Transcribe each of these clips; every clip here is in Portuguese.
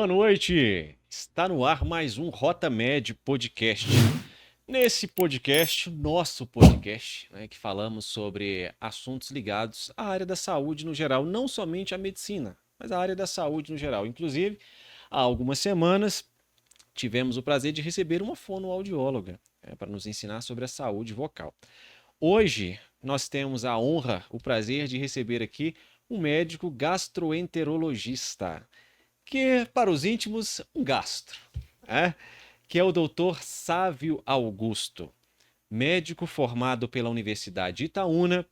boa noite! Está no ar mais um Rota Med Podcast. Nesse podcast, nosso podcast, que falamos sobre assuntos ligados à área da saúde no geral, não somente à medicina, mas à área da saúde no geral. Inclusive, há algumas semanas tivemos o prazer de receber uma fonoaudióloga para nos ensinar sobre a saúde vocal. Hoje, nós temos a honra, o prazer de receber aqui um médico gastroenterologista, que é, para os íntimos, um gastro, que é o Dr. Sávio Augusto, médico formado pela Universidade de Itaúna,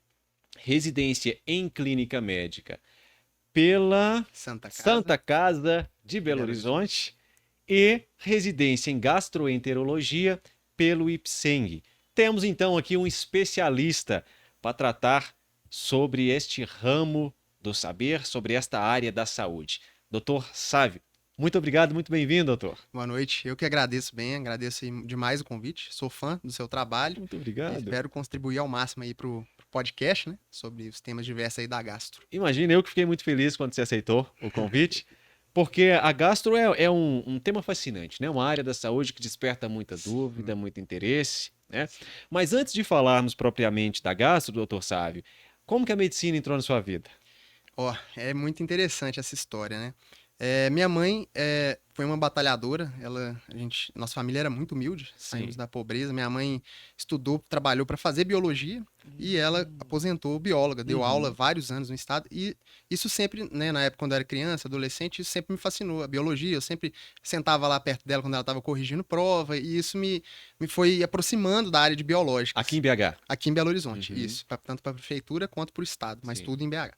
residência em clínica médica pela Santa Casa de Belo Horizonte e residência em gastroenterologia pelo IPSENG. Temos então aqui um especialista para tratar sobre este ramo do saber, sobre esta área da saúde. Doutor Sávio, muito obrigado, muito bem-vindo, doutor. Boa noite, eu que agradeço agradeço demais o convite, sou fã do seu trabalho. Muito obrigado. Espero contribuir ao máximo aí pro podcast, né, sobre os temas diversos aí da gastro. Imagina, eu que fiquei muito feliz quando você aceitou o convite, porque a gastro é um tema fascinante, né? Uma área da saúde que desperta muita dúvida, muito interesse, né? Mas antes de falarmos propriamente da gastro, doutor Sávio, como que a medicina entrou na sua vida? É muito interessante essa história, né? Minha mãe foi uma batalhadora, nossa família era muito humilde, saímos da pobreza. Minha mãe estudou, trabalhou para fazer biologia e ela aposentou bióloga, deu aula vários anos no estado e isso sempre, né, na época quando eu era criança, adolescente, isso sempre me fascinou, a biologia. Eu sempre sentava lá perto dela quando ela estava corrigindo prova e isso me foi aproximando da área de biológicas. Aqui em BH? Aqui em Belo Horizonte, isso, tanto para a prefeitura quanto para o estado, mas tudo em BH.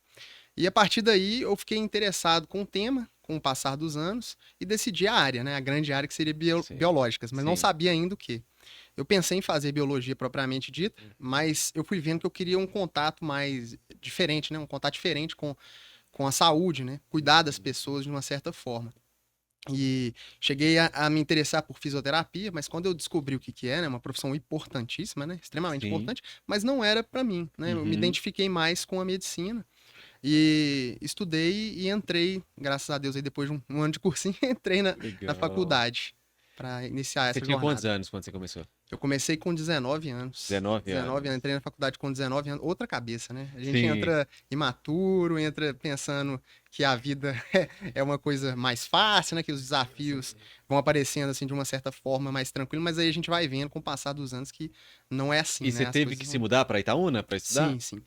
E a partir daí eu fiquei interessado com o tema, com o passar dos anos, e decidi a área, né? A grande área que seria biológicas, mas não sabia ainda o quê. Eu pensei em fazer biologia propriamente dita, mas eu fui vendo que eu queria um contato mais diferente, né? Um contato diferente com a saúde, né? Cuidar das pessoas de uma certa forma. E cheguei a me interessar por fisioterapia, mas quando eu descobri o que é, né? Uma profissão importantíssima, né? Extremamente importante, mas não era para mim, né? Eu me identifiquei mais com a medicina. E estudei e entrei, graças a Deus, aí depois de um ano de cursinho, entrei na faculdade para iniciar essa jornada. Você tinha quantos anos quando você começou? Eu comecei com 19 anos. 19 anos. Entrei na faculdade com 19 anos. Outra cabeça, né? A gente entra imaturo, entra pensando que a vida é uma coisa mais fácil, né? Que os desafios vão aparecendo assim de uma certa forma mais tranquilo, mas aí a gente vai vendo com o passar dos anos que não é assim, E né? você teve que se mudar para Itaúna para estudar? Sim.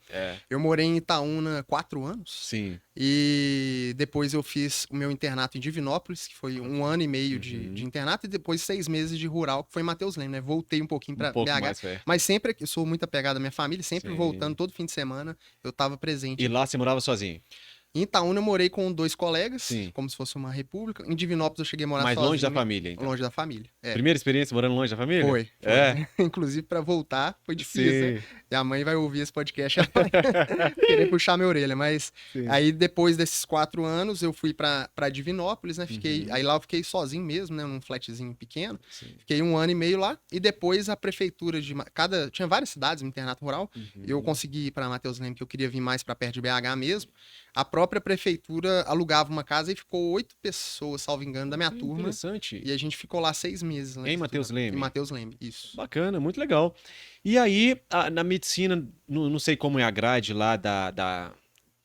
Eu morei em Itaúna 4 anos. Sim. E depois eu fiz o meu internato em Divinópolis, que foi 1 ano e meio de internato, e depois 6 meses de rural, que foi em Mateus Leme, né? Voltei um pouquinho para BH, mas sempre, eu sou muito apegado à minha família, sempre voltando, todo fim de semana, eu estava presente. E lá você morava sozinho? Em Itaúna eu morei com 2 colegas, como se fosse uma república. Em Divinópolis eu cheguei a morar sozinho. Mais longe da família, então? Longe da família, Primeira experiência morando longe da família? Foi. Inclusive, para voltar, foi difícil, né? E a mãe vai ouvir esse podcast, ela vai querer puxar minha orelha. Mas aí, depois desses 4 anos, eu fui para Divinópolis, né? Aí lá eu fiquei sozinho mesmo, né? Num flatzinho pequeno. Fiquei 1 ano e meio lá. E depois a prefeitura de... Tinha várias cidades no internato rural. Eu consegui ir para Mateus Leme, que eu queria vir mais para perto de BH mesmo. A própria prefeitura alugava uma casa e ficou 8 pessoas, salvo engano, da minha turma. Interessante. E a gente ficou lá 6 meses. Né, em Mateus Leme? Em Mateus Leme, isso. Bacana, muito legal. E aí, na medicina, não sei como é a grade lá da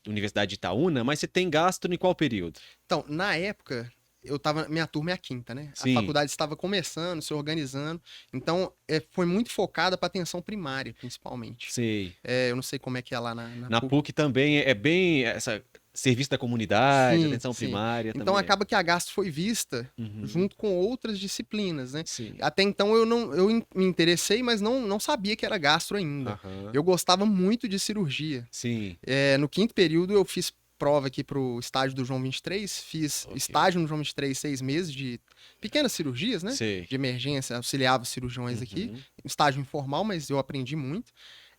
Universidade de Itaúna, mas você tem gastro em qual período? Então, na época... minha turma é a 5ª, né? A faculdade estava começando, se organizando. Então, foi muito focada para atenção primária, principalmente. Eu não sei como é que é lá na PUC também é bem serviço da comunidade, atenção primária. Então, também. acaba que a gastro foi vista junto com outras disciplinas, né? Até então, eu me interessei, mas não sabia que era gastro ainda. Eu gostava muito de cirurgia. No 5º período, eu fiz prova aqui pro estágio do João 23, fiz estágio no João 23, 6 meses de pequenas cirurgias, né? De emergência, auxiliava os cirurgiões aqui, estágio informal, mas eu aprendi muito.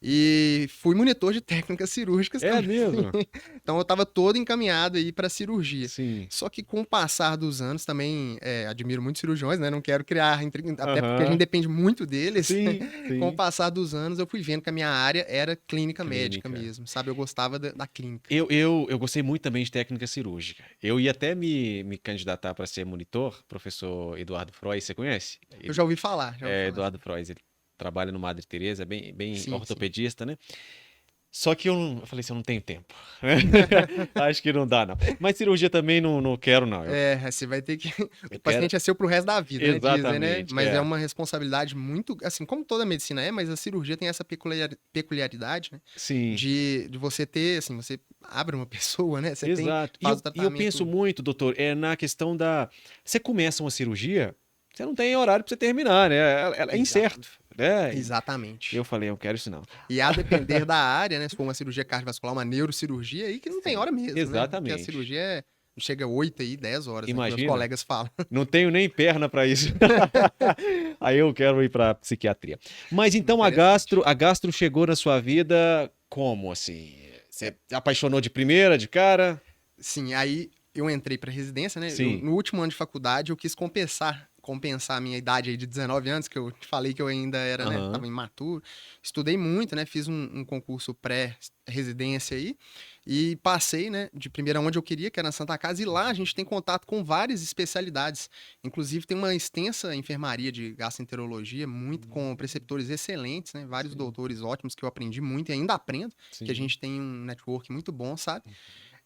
E fui monitor de técnicas cirúrgicas É também. mesmo? Então eu estava todo encaminhado aí para cirurgia. Sim. Só que com o passar dos anos também, admiro muito cirurgiões, né? Não quero criar intriga, até porque a gente Aham. depende muito deles. Sim, Com o sim. passar dos anos, eu fui vendo que a minha área era clínica médica Clínica. mesmo, sabe? Eu gostava da clínica. Eu gostei muito também de técnica cirúrgica. Eu ia até me candidatar para ser monitor, professor Eduardo Frois, você conhece? Eu já ouvi falar, já ouvi É, falar. Eduardo Frois, ele trabalha no Madre Teresa, é bem Sim, sim. ortopedista, né? Só que eu falei assim, eu não tenho tempo. Acho que não dá, não. Mas cirurgia também não quero, não. Você vai ter que. O Eu quero. paciente é seu pro resto da vida, né? Dizem, né? Exatamente, Mas é uma responsabilidade muito. Assim, como toda medicina é, mas a cirurgia tem essa peculiaridade, né? Sim, De você ter, assim, você abre uma pessoa, né? Você tem, exato. faz o E eu penso tratamento. muito, doutor, é na questão da. Você começa uma cirurgia, você não tem horário para você terminar, né? É incerto, né? Exatamente. Eu falei, eu quero isso não. E a depender da área, né? Se for uma cirurgia cardiovascular, uma neurocirurgia, aí que não tem Sim, hora mesmo, né? Porque a exatamente. cirurgia chega 8 aí, 10 horas, né? Que meus Imagina, colegas falam. não tenho nem perna para isso. Aí eu quero ir para psiquiatria. Mas então Interessante. a gastro chegou na sua vida como assim? Você apaixonou de primeira, de cara? Sim, aí eu entrei para residência, né? Sim. No último ano de faculdade, eu quis compensar a minha idade aí de 19 anos, que eu te falei que eu ainda era, né? Aham. Tava imaturo. Estudei muito, né? Fiz um concurso pré-residência aí e passei, né? De primeira onde eu queria, que era na Santa Casa, e lá a gente tem contato com várias especialidades. Inclusive tem uma extensa enfermaria de gastroenterologia, muito com preceptores excelentes, né? Vários Sim. doutores ótimos que eu aprendi muito e ainda aprendo, que a Sim. gente tem um network muito bom, sabe?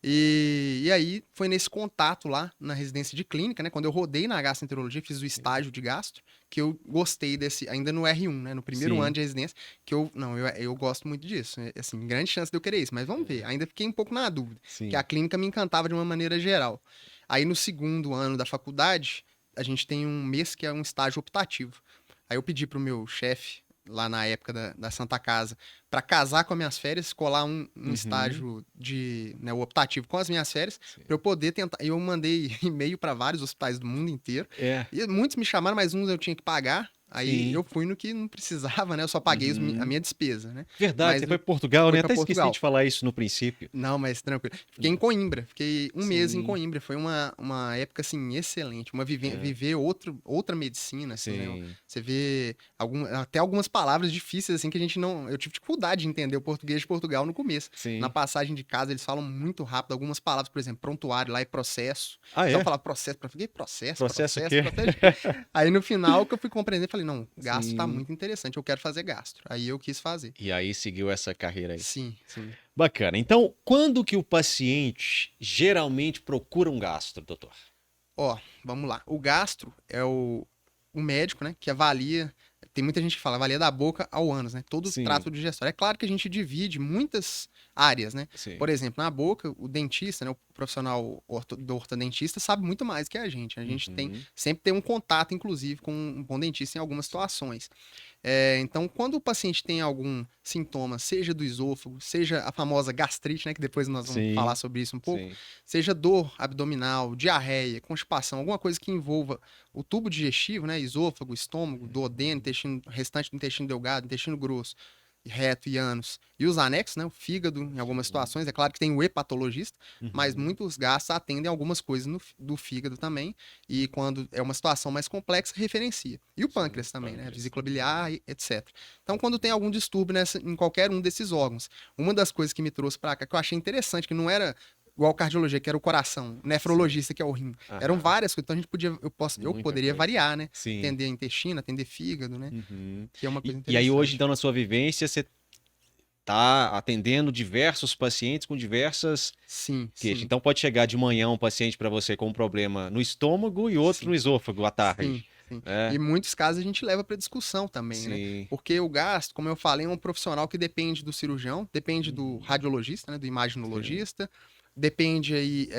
E aí foi nesse contato lá na residência de clínica, né? Quando eu rodei na gastroenterologia, fiz o estágio de gastro, que eu gostei desse, ainda no R1, né? No primeiro ano Sim. de residência, que eu gosto muito disso. Assim, grande chance de eu querer isso, mas vamos ver. Ainda fiquei um pouco na dúvida, que Sim. a clínica me encantava de uma maneira geral. Aí no segundo ano da faculdade, a gente tem um mês que é um estágio optativo. Aí eu pedi pro meu chefe, lá na época da Santa Casa, para casar com as minhas férias, colar um Uhum. estágio de, né, o optativo com as minhas férias, Sim. para eu poder tentar. Eu mandei e-mail para vários hospitais do mundo inteiro, É. e muitos me chamaram, mas uns eu tinha que pagar. Aí Sim. eu fui no que não precisava, né? Eu só paguei a Uhum. minha despesa, né? Verdade, Mas você foi para Portugal, fui né? para Até esqueci Portugal. de falar isso no princípio. Não, mas tranquilo. Fiquei em Coimbra, fiquei um mês em Sim. Coimbra. Foi uma época, assim, excelente. É. Viver outra medicina, assim, né? Sim. Você vê até algumas palavras difíceis, assim, que a gente não... Eu tive dificuldade de entender o português de Portugal no começo. Na Sim. passagem de casa, eles falam muito rápido. Algumas palavras, por exemplo, prontuário lá é processo. Ah, Então eu é? falava processo, fiquei processo, Processo o processo, quê? processo. Aí no final que eu fui compreender, falei, não, gastro tá Sim. muito interessante, eu quero fazer gastro. Aí eu quis fazer. E aí seguiu essa carreira aí. Sim, sim. Bacana. Então, quando que o paciente geralmente procura um gastro, doutor? Ó, vamos lá. O gastro é o médico, né, que avalia. Tem muita gente que fala, avalia da boca ao ânus, né? Todo o Sim, trato digestório. É claro que a gente divide muitas áreas, né? sim. Por exemplo, na boca, o dentista, né, o profissional do ortodontista sabe muito mais que a gente. A gente Uhum. sempre tem um contato, inclusive, com um bom dentista em algumas situações. Então, quando o paciente tem algum sintoma, seja do esôfago, seja a famosa gastrite, né, que depois nós vamos falar Sim, sobre isso um pouco, sim. seja dor abdominal, diarreia, constipação, alguma coisa que envolva o tubo digestivo, né, esôfago, estômago, duodeno, intestino, restante do intestino delgado, intestino grosso, reto e ânus, e os anexos, né, o fígado, em algumas Sim. situações, é claro que tem o hepatologista, mas Uhum. muitos gastros atendem algumas coisas do fígado também, e quando é uma situação mais complexa, referencia. E o Sim, pâncreas também, né? A pâncreas. vesícula biliar, etc. Então, quando tem algum distúrbio em qualquer um desses órgãos, uma das coisas que me trouxe para cá, que eu achei interessante, que não era igual cardiologia, que era o coração, Sim. nefrologista, que é o rim. Eram Aham. várias coisas, então a gente eu Muita poderia coisa. variar, né? Sim. Atender intestino, atender fígado, né? Uhum. Que é uma coisa E aí hoje, interessante. então, na sua vivência, você está atendendo diversos pacientes com diversas Sim, queixas. sim, Então pode chegar de manhã um paciente para você com um problema no estômago e outro no sim. esôfago à Sim, tarde, sim. E né? muitos casos a gente leva para discussão também, né? Sim. Porque o gastro, como eu falei, é um profissional que depende do cirurgião, depende do Uhum. radiologista, né? Do Sim. imaginologista, depende aí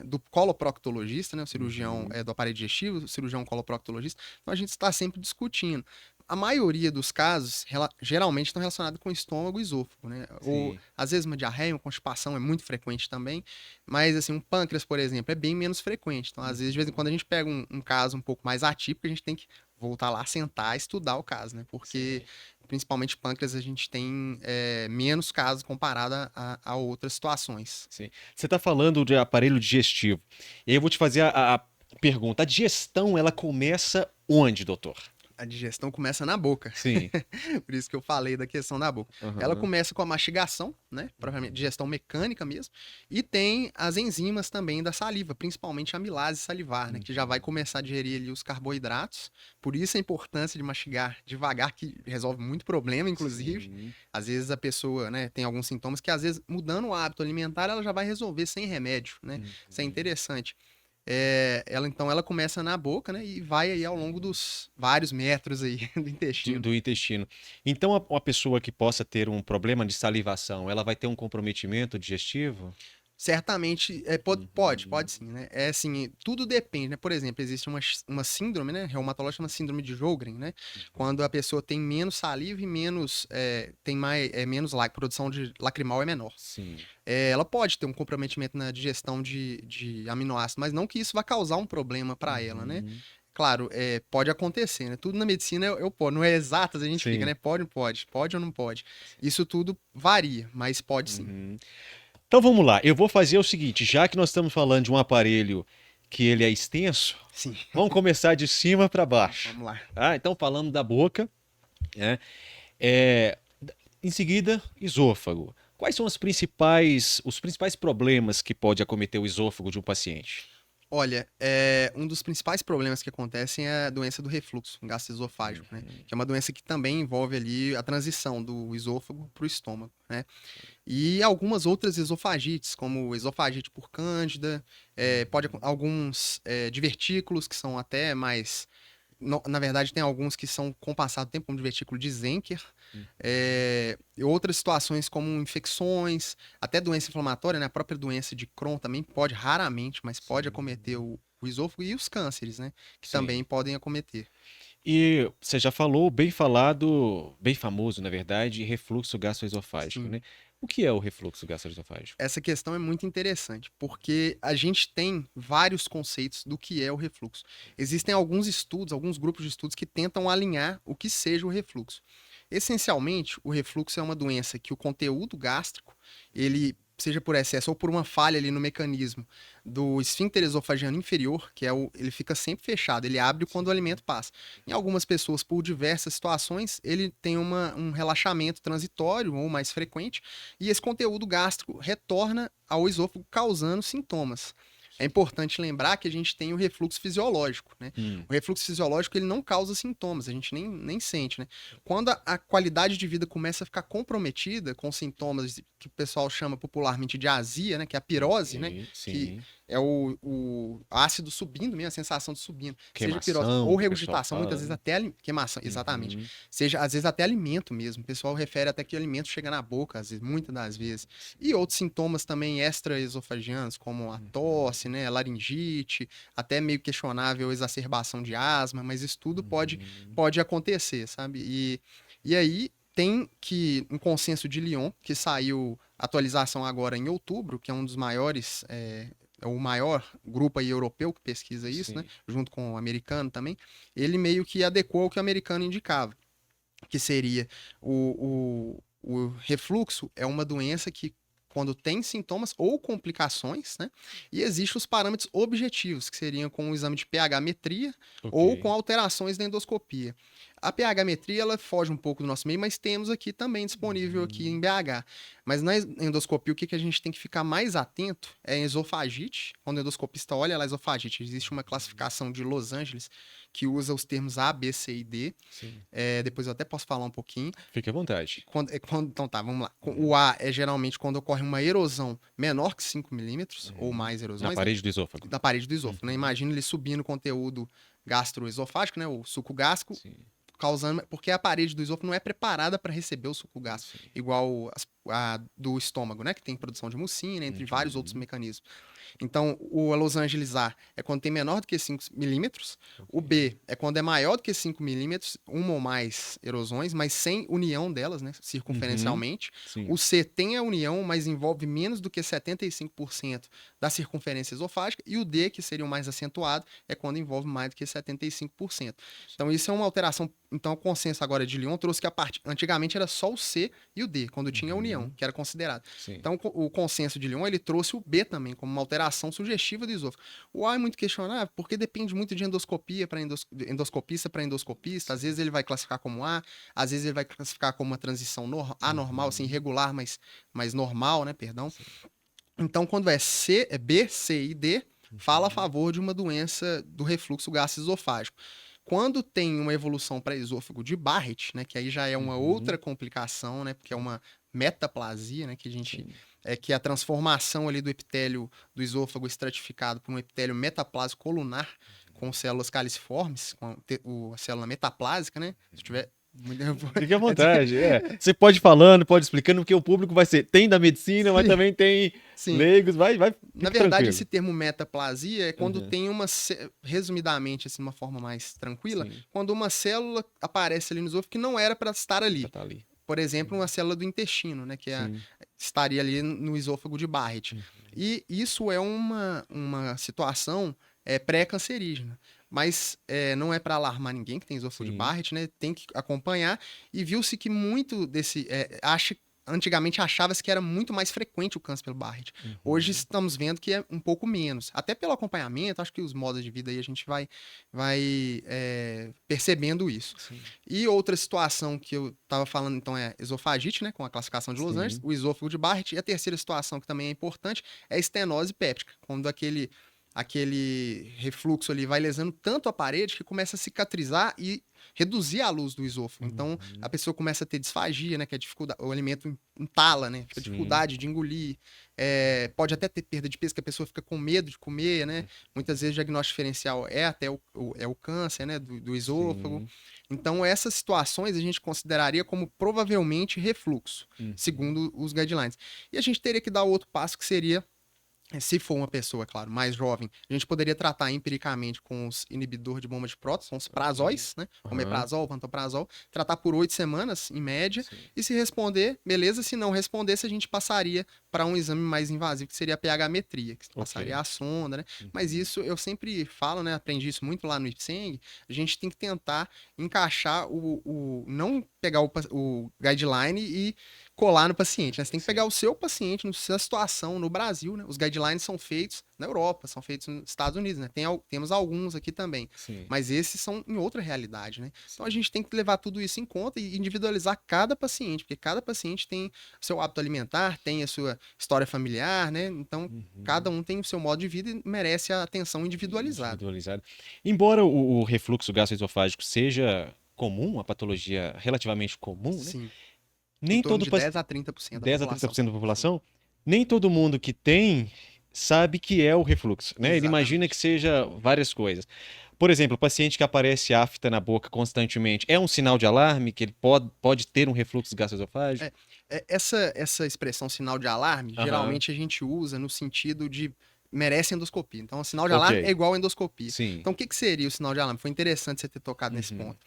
do coloproctologista, né? O cirurgião Uhum. do aparelho digestivo, o cirurgião coloproctologista. Então a gente está sempre discutindo. A maioria dos casos geralmente estão relacionados com estômago e esôfago, né? Ou Sim. às vezes uma diarreia, uma constipação é muito frequente também. Mas, assim, um pâncreas, por exemplo, é bem menos frequente. Então, às vezes, de vez em quando, a gente pega um caso um pouco mais atípico, a gente tem que voltar lá, sentar, estudar o caso, né? Porque, principalmente pâncreas, a gente tem menos casos comparado a outras situações. Sim. Você está falando de aparelho digestivo. E aí eu vou te fazer a pergunta. A digestão, ela começa onde, doutor? A digestão começa na boca. Sim. Por isso que eu falei da questão da boca. Ela começa com a mastigação, né? Provavelmente digestão mecânica mesmo. E tem as enzimas também da saliva, principalmente a amilase salivar, né? Que já vai começar a digerir ali os carboidratos. Por isso a importância de mastigar devagar, que resolve muito problema, inclusive. Sim. Às vezes a pessoa, né, tem alguns sintomas que às vezes mudando o hábito alimentar, ela já vai resolver sem remédio, né? Isso é interessante. Ela começa na boca, né? E vai aí ao longo dos vários metros aí do intestino. Do intestino. Então, uma pessoa que possa ter um problema de salivação, ela vai ter um comprometimento digestivo? Certamente, pode sim, né? É assim, tudo depende, né? Por exemplo, existe uma síndrome, né? Reumatológica chama síndrome de Sjögren, né? Quando a pessoa tem menos saliva e menos, tem mais, menos produção de lacrimal é menor. Sim. Ela pode ter um comprometimento na digestão de aminoácidos, mas não que isso vá causar um problema para ela, né? Claro, pode acontecer, né? Tudo na medicina não é exatas, a gente fica, né? Pode ou não pode. Isso tudo varia, mas pode sim. Então vamos lá, eu vou fazer o seguinte, já que nós estamos falando de um aparelho que ele é extenso, Sim. vamos começar de cima para baixo. Vamos lá. Então falando da boca, né? Em seguida, esôfago. Quais são os principais problemas que pode acometer o esôfago de um paciente? Olha, um dos principais problemas que acontecem é a doença do refluxo gastroesofágico, né? Que é uma doença que também envolve ali a transição do esôfago para o estômago, né? E algumas outras esofagites, como esofagite por cândida, alguns divertículos que são até mais... Na verdade, tem alguns que são com o passar do tempo, como divertículo de Zenker. E outras situações como infecções, até doença inflamatória, né? A própria doença de Crohn também pode, raramente, mas pode acometer o esôfago e os cânceres, né? Que também podem acometer. E você já falou, bem falado, bem famoso, na verdade, refluxo gastroesofágico, Sim. né? O que é o refluxo gastroesofágico? Essa questão é muito interessante, porque a gente tem vários conceitos do que é o refluxo. Existem alguns estudos, alguns grupos de estudos que tentam alinhar o que seja o refluxo. Essencialmente, o refluxo é uma doença que o conteúdo gástrico, ele seja por excesso ou por uma falha ali no mecanismo do esfíncter esofagiano inferior, que ele fica sempre fechado, ele abre quando o alimento passa. Em algumas pessoas, por diversas situações, ele tem um relaxamento transitório ou mais frequente, e esse conteúdo gástrico retorna ao esôfago causando sintomas. É importante lembrar que a gente tem o refluxo fisiológico, né? O refluxo fisiológico, ele não causa sintomas, a gente nem sente, né? Quando a qualidade de vida começa a ficar comprometida com sintomas que o pessoal chama popularmente de azia, né? Que é a pirose, né? Sim. Que é o ácido subindo mesmo, a sensação de subindo. Queimação, seja pirose ou que o pessoal regurgitação, fala, muitas vezes né? até queimação, exatamente. Seja, às vezes até alimento mesmo. O pessoal refere até que o alimento chega na boca, às vezes, muitas das vezes. E outros sintomas também extraesofagianos, como a tosse, né, laringite, até meio questionável exacerbação de asma, mas isso tudo pode acontecer, sabe? E aí tem um consenso de Lyon, que saiu atualização agora em outubro, que é um dos maiores, é o maior grupo aí europeu que pesquisa isso, né? Junto com o americano também. Ele meio que adequou ao que o americano indicava, que seria o refluxo é uma doença que quando tem sintomas ou complicações, né? E existem os parâmetros objetivos, que seriam com o exame de pH-metria ou com alterações na endoscopia. A pH-metria, ela foge um pouco do nosso meio, mas temos aqui também disponível aqui em BH. Mas na endoscopia, o que a gente tem que ficar mais atento é a esofagite. Quando o endoscopista olha lá a esofagite, existe uma classificação de Los Angeles que usa os termos A, B, C e D. Depois eu até posso falar um pouquinho. Fique à vontade. Então tá, vamos lá. O A é geralmente quando ocorre uma erosão menor que 5 milímetros ou mais erosões. Na parede do esôfago. Na parede do esôfago, né? Imagina ele subindo o conteúdo gastroesofágico, né? O suco gástrico, causando... Porque a parede do esôfago não é preparada para receber o suco gástrico, igual do estômago, né? Que tem produção de mucina, entre vários outros mecanismos. Então, o Los Angeles A é quando tem menor do que 5 milímetros. O B é quando é maior do que 5 milímetros, uma ou mais erosões, mas sem união delas, né? Circunferencialmente. O C tem a união, mas envolve menos do que 75% da circunferência esofágica. E o D, que seria o mais acentuado, é quando envolve mais do que 75%. Então, isso é uma alteração. Então, o consenso agora de Lyon trouxe que antigamente era só o C e o D, quando tinha a união, que era considerado. Então, o consenso de Lyon, ele trouxe o B também, como uma alteração sugestiva do esôfago. O A é muito questionável, porque depende muito de endoscopia para endoscopista para endoscopista. Às vezes ele vai classificar como A, às vezes ele vai classificar como uma transição anormal, assim, irregular, mas normal, né, perdão. Então, quando é B, C e D, fala a favor de uma doença do refluxo gastroesofágico. Quando tem uma evolução para esôfago de Barrett, né, que aí já é uma outra complicação, né, porque é uma metaplasia, né, que a gente que é a transformação ali do epitélio do esôfago estratificado por um epitélio metaplásico colunar com células caliciformes, com a célula metaplásica, né? Se tiver Fique à vontade. Você pode ir falando, pode explicando, porque o público vai ser. Tem da medicina, mas também tem leigos. Vai. Na verdade, tranquilo. Esse termo metaplasia é quando tem resumidamente, assim, uma forma mais tranquila, quando uma célula aparece ali no esôfago que não era para estar ali. Por exemplo, uma célula do intestino, né? Que estaria ali no esôfago de Barrett. E isso é uma situação pré-cancerígena. Mas não é para alarmar ninguém que tem esôfago de Barrett, né? Tem que acompanhar. E viu-se que muito desse... Antigamente achava-se que era muito mais frequente o câncer pelo Barrett. Hoje estamos vendo que é um pouco menos. Até pelo acompanhamento, acho que os modos de vida aí a gente vai percebendo isso. E outra situação que eu estava falando, então, é esofagite, né? Com a classificação de Los Angeles, o esôfago de Barrett. E a terceira situação, que também é importante, é a estenose péptica. Quando aquele refluxo ali vai lesando tanto a parede que começa a cicatrizar e reduzir a luz do esôfago. Então, a pessoa começa a ter disfagia, né? Que é dificuldade, o alimento entala, né? Fica dificuldade de engolir. Pode até ter perda de peso, que a pessoa fica com medo de comer, né? Muitas vezes o diagnóstico diferencial é até o câncer, né? Do esôfago. Então, essas situações a gente consideraria como provavelmente refluxo, segundo os guidelines. E a gente teria que dar outro passo, que seria, se for uma pessoa, claro, mais jovem, a gente poderia tratar empiricamente com os inibidores de bomba de próton, são os prazóis, né? Omeprazol, pantoprazol, tratar por 8 semanas, em média, e se responder, beleza. Se não respondesse, a gente passaria para um exame mais invasivo, que seria a pH-metria, que passaria a sonda, né? Mas isso eu sempre falo, né? Aprendi isso muito lá no IPSENG, a gente tem que tentar encaixar não pegar o guideline e colar no paciente, né? Você tem que pegar o seu paciente, na sua situação, no Brasil, né? Os guidelines são feitos na Europa, são feitos nos Estados Unidos, né? Temos alguns aqui também, mas esses são em outra realidade, né? Então a gente tem que levar tudo isso em conta e individualizar cada paciente, porque cada paciente tem seu hábito alimentar, tem a sua história familiar, né? Então cada um tem o seu modo de vida e merece a atenção individualizada. Embora o refluxo gastroesofágico seja comum, uma patologia relativamente comum, né? Nem todo de 10 a 30% 10 a 30% da população, nem todo mundo que tem sabe que é o refluxo, né? Ele imagina que seja várias coisas. Por exemplo, o paciente que aparece afta na boca constantemente, é um sinal de alarme que ele pode ter um refluxo gastroesofágico? Essa expressão sinal de alarme, geralmente a gente usa no sentido de merece endoscopia. Então, o sinal de alarme é igual a endoscopia. Então, o que seria o sinal de alarme? Foi interessante você ter tocado nesse ponto.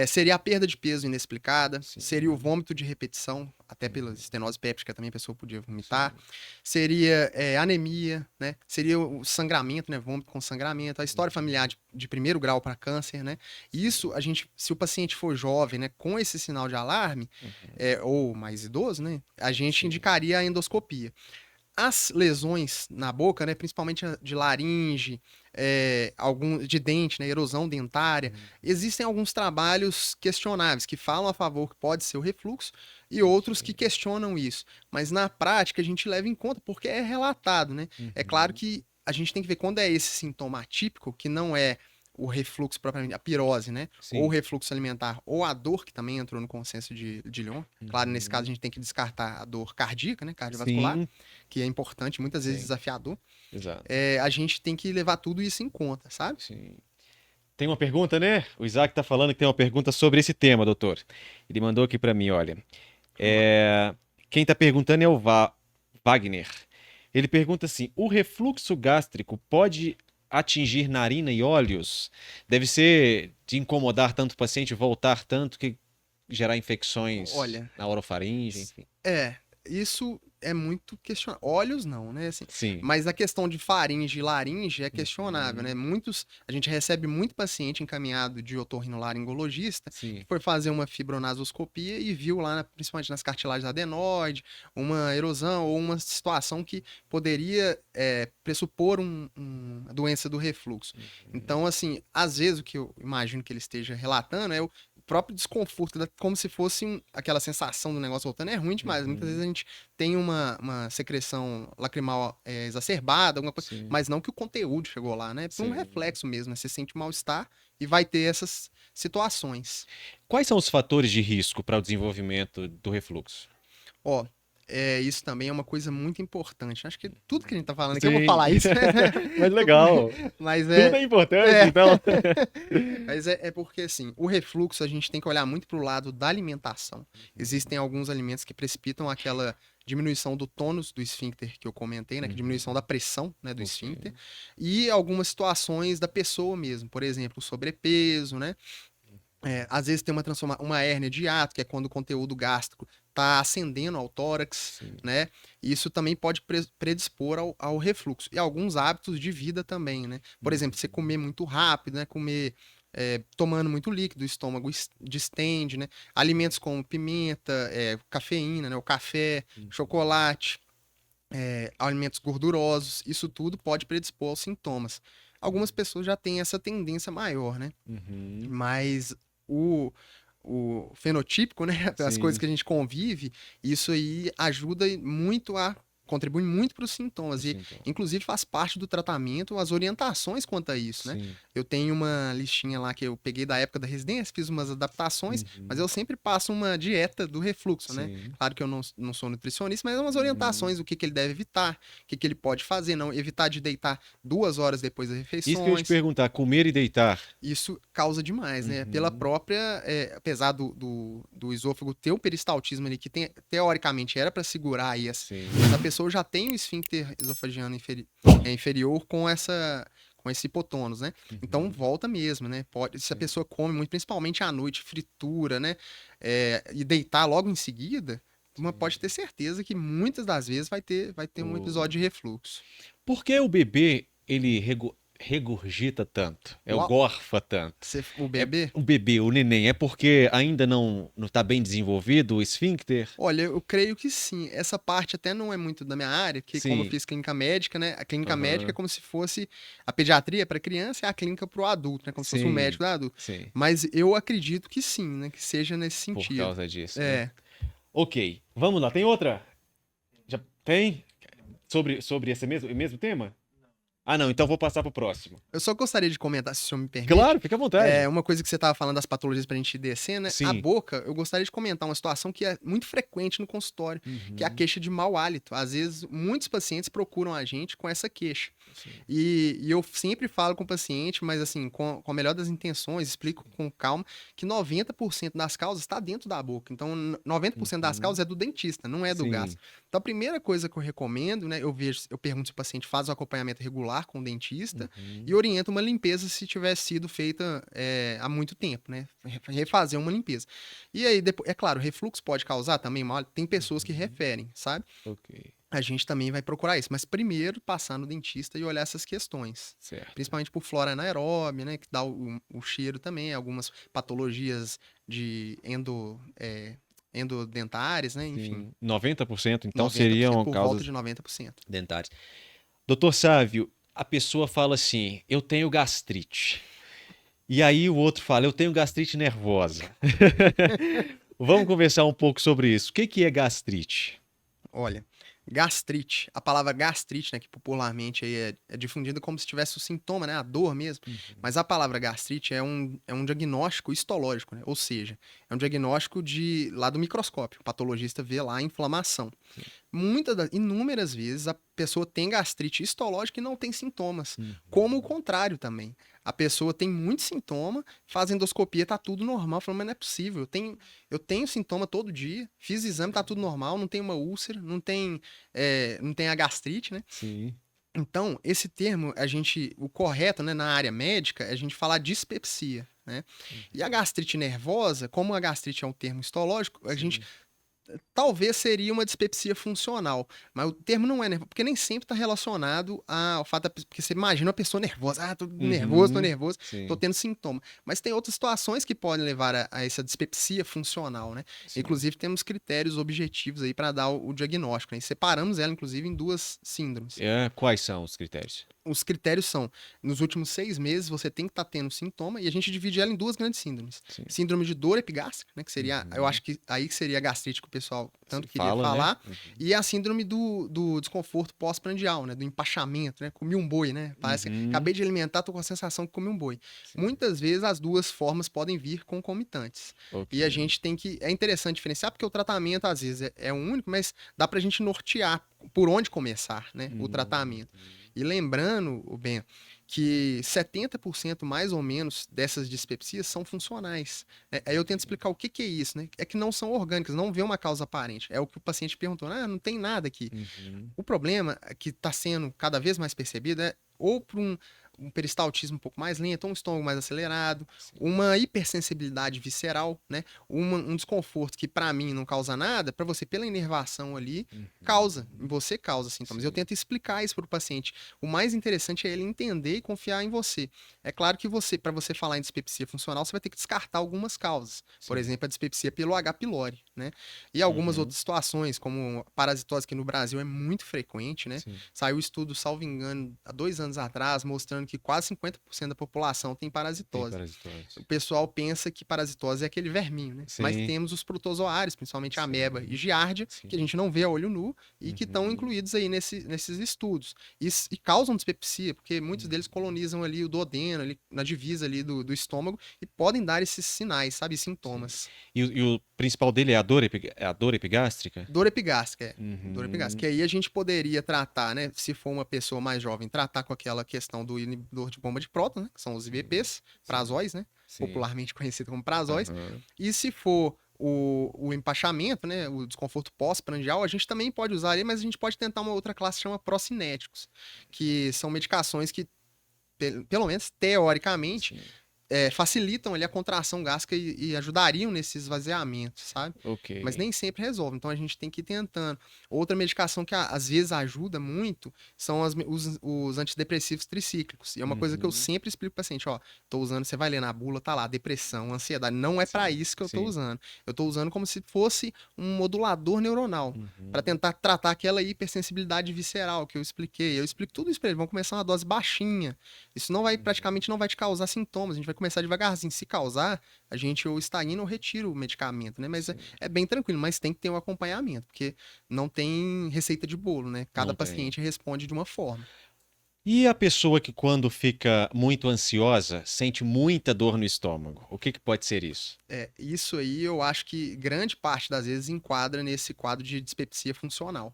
Seria a perda de peso inexplicada, seria o vômito de repetição, até pela estenose péptica também a pessoa podia vomitar, seria anemia, né? Seria o sangramento, né? Vômito com sangramento, a história familiar de primeiro grau para câncer, né? Isso, se o paciente for jovem, né, com esse sinal de alarme, ou mais idoso, né, a gente indicaria a endoscopia. As lesões na boca, né, principalmente de laringe, de dente, né, erosão dentária, existem alguns trabalhos questionáveis que falam a favor que pode ser o refluxo e outros que questionam isso. Mas na prática a gente leva em conta porque é relatado, né? É claro que a gente tem que ver quando é esse sintoma atípico, que não é o refluxo propriamente, a pirose, né? Ou o refluxo alimentar, ou a dor, que também entrou no consenso de Lyon. Claro, nesse caso a gente tem que descartar a dor cardíaca, né? Cardiovascular, que é importante, muitas vezes desafiador. A gente tem que levar tudo isso em conta, sabe? Tem uma pergunta, né? O Isaac tá falando que tem uma pergunta sobre esse tema, doutor. Ele mandou aqui para mim, olha. Quem tá perguntando é o Wagner. Ele pergunta assim: o refluxo gástrico pode atingir narina e olhos? Deve ser de incomodar tanto o paciente, voltar tanto que gerar infecções Olha, na orofaringe, enfim. isso é muito questionável. Olhos não, né? Assim, Sim. mas a questão de faringe e laringe é questionável, né? Uhum. A gente recebe muito paciente encaminhado de otorrinolaringologista que Sim. foi fazer uma fibronasoscopia e viu lá, principalmente nas cartilagens adenoide, uma erosão ou uma situação que poderia pressupor uma doença do refluxo. Uhum. Então, assim, às vezes o que eu imagino que ele esteja relatando é o próprio desconforto, como se fosse aquela sensação do negócio voltando. É ruim demais. Muitas vezes Uhum. a gente tem uma secreção lacrimal exacerbada, alguma coisa, Sim. mas não que o conteúdo chegou lá, né? Por um Sim. reflexo mesmo, né? Você sente mal-estar e vai ter essas situações. Quais são os fatores de risco para o desenvolvimento do refluxo? Ó, isso também é uma coisa muito importante. Acho que tudo que a gente tá falando aqui, eu vou Sim. falar isso, né? Mas legal. Mas Tudo é importante, é, então. Mas é porque, assim, o refluxo a gente tem que olhar muito para o lado da alimentação. Existem alguns alimentos que precipitam aquela diminuição do tônus do esfíncter que eu comentei, né? Que é diminuição da pressão, né, do Ok. esfíncter. E algumas situações da pessoa mesmo. Por exemplo, o sobrepeso, né? Às vezes tem uma hérnia de hiato, que é quando o conteúdo gástrico está ascendendo ao tórax, Sim. né? E isso também pode predispor ao refluxo. E alguns hábitos de vida também, né? Por exemplo, você comer muito rápido, né? Comer tomando muito líquido, o estômago distende, né? Alimentos como pimenta, cafeína, né? O café, chocolate, alimentos gordurosos, isso tudo pode predispor aos sintomas. Algumas pessoas já têm essa tendência maior, né? Uhum. Mas o, o fenotípico, né? As coisas Sim. que a gente convive, isso aí ajuda muito contribui muito para os sintomas Os e, sintomas. inclusive, faz parte do tratamento as orientações quanto a isso, né? Sim. Eu tenho uma listinha lá que eu peguei da época da residência, fiz umas adaptações, mas Uhum. eu sempre passo uma dieta do refluxo, né? Sim. Claro que eu não sou nutricionista, mas é umas Uhum. orientações, o que que ele deve evitar, o que que ele pode fazer, não evitar de deitar 2 horas depois das Isso que eu ia te refeições. perguntar, comer e deitar. Isso causa demais, né? Pela Uhum. própria, apesar do esôfago ter o peristaltismo ali, que teoricamente era para segurar aí, Sim. mas a pessoa já tem o esfíncter esofagiano inferior com esse hipotônus, né? Então Uhum. volta mesmo, né? Se a Sim. pessoa come muito, principalmente à noite, fritura, né? E deitar logo em seguida, pode ter certeza que muitas das vezes vai ter um O... episódio de refluxo. Por que o bebê ele regurgita tanto? É o O, gorfa tanto? o É bebê. o bebê, o neném, é porque ainda não está bem desenvolvido o esfíncter? Olha, eu creio que sim. Essa parte até não é muito da minha área, porque como eu Sim. fiz clínica médica, né? A clínica médica é Aham. como se fosse a pediatria para criança e a clínica para o adulto, né? Como se fosse o Sim. médico do adulto. Sim. Mas eu acredito que sim, né? Que seja nesse Por sentido. causa disso, né? É. Ok. Vamos lá. Tem outra? Já tem? Sobre esse mesmo tema? Ah, não. Então vou passar pro próximo. Eu só gostaria de comentar, se o senhor me permite, Claro, fica à vontade. uma coisa que você estava falando das patologias pra gente descer, né? A Sim. boca, eu gostaria de comentar uma situação que é muito frequente no consultório, que é a Uhum. queixa de mau hálito. Às vezes, muitos pacientes procuram a gente com essa queixa. Sim. E eu sempre falo com o paciente, mas assim, com a melhor das intenções, explico com calma, que 90% das causas está dentro da boca. Então, 90% das Uhum. causas é do dentista, não é do Sim. gastro. Então, a primeira coisa que eu recomendo, né, eu pergunto se o paciente faz um acompanhamento regular com o dentista e Uhum. oriento uma limpeza se tiver sido feita há muito tempo, né? Refazer uma limpeza. E aí, depois, é claro, refluxo pode causar também mal, tem pessoas que Uhum. referem, sabe? Ok. A gente também vai procurar isso, mas primeiro passar no dentista e olhar essas questões. Certo. Principalmente por flora anaeróbia, né? Que dá o cheiro também, algumas patologias de endodentárias, né? Enfim, Sim. 90% então 90%, seriam por volta causas de 90%. dentárias. Doutor Sávio, a pessoa fala assim: eu tenho gastrite. E aí o outro fala: eu tenho gastrite nervosa. Vamos conversar um pouco sobre isso. O que que é gastrite? Olha, gastrite, a palavra gastrite, né, que popularmente aí é difundida como se tivesse o sintoma, né, a dor mesmo, Uhum. mas a palavra gastrite é um diagnóstico histológico, né, ou seja, é um diagnóstico lá do microscópio, o patologista vê lá a inflamação. Sim. inúmeras vezes, a pessoa tem gastrite histológica e não tem sintomas. Como o contrário também. A pessoa tem muito sintoma, faz endoscopia, tá tudo normal. Falando, mas não é possível. Eu tenho sintoma todo dia, fiz exame, tá tudo normal, não tem uma úlcera, não tem a gastrite, né? Sim. Então, esse termo, o correto, né, na área médica, é a gente falar dispepsia, né? E a gastrite nervosa, como a gastrite é um termo histológico, a gente talvez seria uma dispepsia funcional, mas o termo não é nervoso, porque nem sempre está relacionado ao fato porque você imagina uma pessoa nervosa, tô nervoso, tô tendo sintoma, mas tem outras situações que podem levar a essa dispepsia funcional, né? Sim. Inclusive temos critérios objetivos aí para dar o diagnóstico, né? E separamos ela inclusive em duas síndromes. Quais são os critérios? Os critérios são, nos últimos 6 meses você tem que estar tendo sintoma, e a gente divide ela em duas grandes síndromes. Sim. Síndrome de dor epigástrica, né, que seria, eu acho que aí que seria a gastrite que o pessoal tanto queria falar, né? E a síndrome do desconforto pós-prandial, né, do empachamento, né, comi um boi, né, parece que acabei de alimentar, tô com a sensação que comi um boi. Sim. Muitas vezes as duas formas podem vir concomitantes. E a gente tem que, é interessante diferenciar, porque o tratamento às vezes é único, mas dá pra gente nortear por onde começar, né, o tratamento. E lembrando, Ben, que 70% mais ou menos dessas dispepsias são funcionais. Aí eu tento explicar o que é isso, né? É que não são orgânicas, não vê uma causa aparente. É o que o paciente perguntou, não tem nada aqui. O problema que está sendo cada vez mais percebido é ou por um peristaltismo um pouco mais lento, ou um estômago mais acelerado, uma hipersensibilidade visceral, né? Um desconforto que para mim não causa nada, para você pela inervação ali você causa sintomas. Eu tento explicar isso para o paciente. O mais interessante é ele entender e confiar em você. É claro que para você falar em dispepsia funcional, você vai ter que descartar algumas causas. Por exemplo, a dispepsia pelo H. pylori, né? E algumas outras situações, como parasitose, que no Brasil é muito frequente, né? Saiu um estudo, salvo engano, há 2 anos atrás, mostrando que quase 50% da população tem parasitose. O pessoal pensa que parasitose é aquele verminho, né? Mas temos os protozoários, principalmente a ameba e giardia, que a gente não vê a olho nu e que estão incluídos aí nesses estudos. E causam dispepsia, porque muitos deles colonizam ali o duodeno, ali na divisa ali do estômago, e podem dar esses sinais, sabe? Sintomas. E o principal dele é a dor epigástrica? Dor epigástrica, Dor epigástrica. Que aí a gente poderia tratar, né? Se for uma pessoa mais jovem, tratar com aquela questão do inibidor de bomba de próton, né? Que são os IVPs, prazóis, né? Popularmente conhecido como prazóis. E se for o empachamento, né, o desconforto pós-prandial, a gente também pode usar ele, mas a gente pode tentar uma outra classe que chama procinéticos, que são medicações que, pelo menos teoricamente, facilitam ali a contração gástrica e ajudariam nesse esvaziamento, sabe? Mas nem sempre resolve, então a gente tem que ir tentando. Outra medicação que às vezes ajuda muito são os antidepressivos tricíclicos. E é uma coisa que eu sempre explico pro paciente, ó, tô usando, você vai ler na bula, tá lá, depressão, ansiedade, não é para isso que eu tô usando. Eu tô usando como se fosse um modulador neuronal, para tentar tratar aquela hipersensibilidade visceral que eu expliquei. Eu explico tudo isso para ele, vamos começar uma dose baixinha. Isso praticamente não vai te causar sintomas, a gente vai começar devagarzinho. Se causar, a gente ou estagna ou retira o medicamento, né? Mas é bem tranquilo, mas tem que ter um acompanhamento, porque não tem receita de bolo, né? Cada paciente responde de uma forma. E a pessoa que quando fica muito ansiosa, sente muita dor no estômago, o que pode ser isso? Isso aí eu acho que grande parte das vezes enquadra nesse quadro de dispepsia funcional.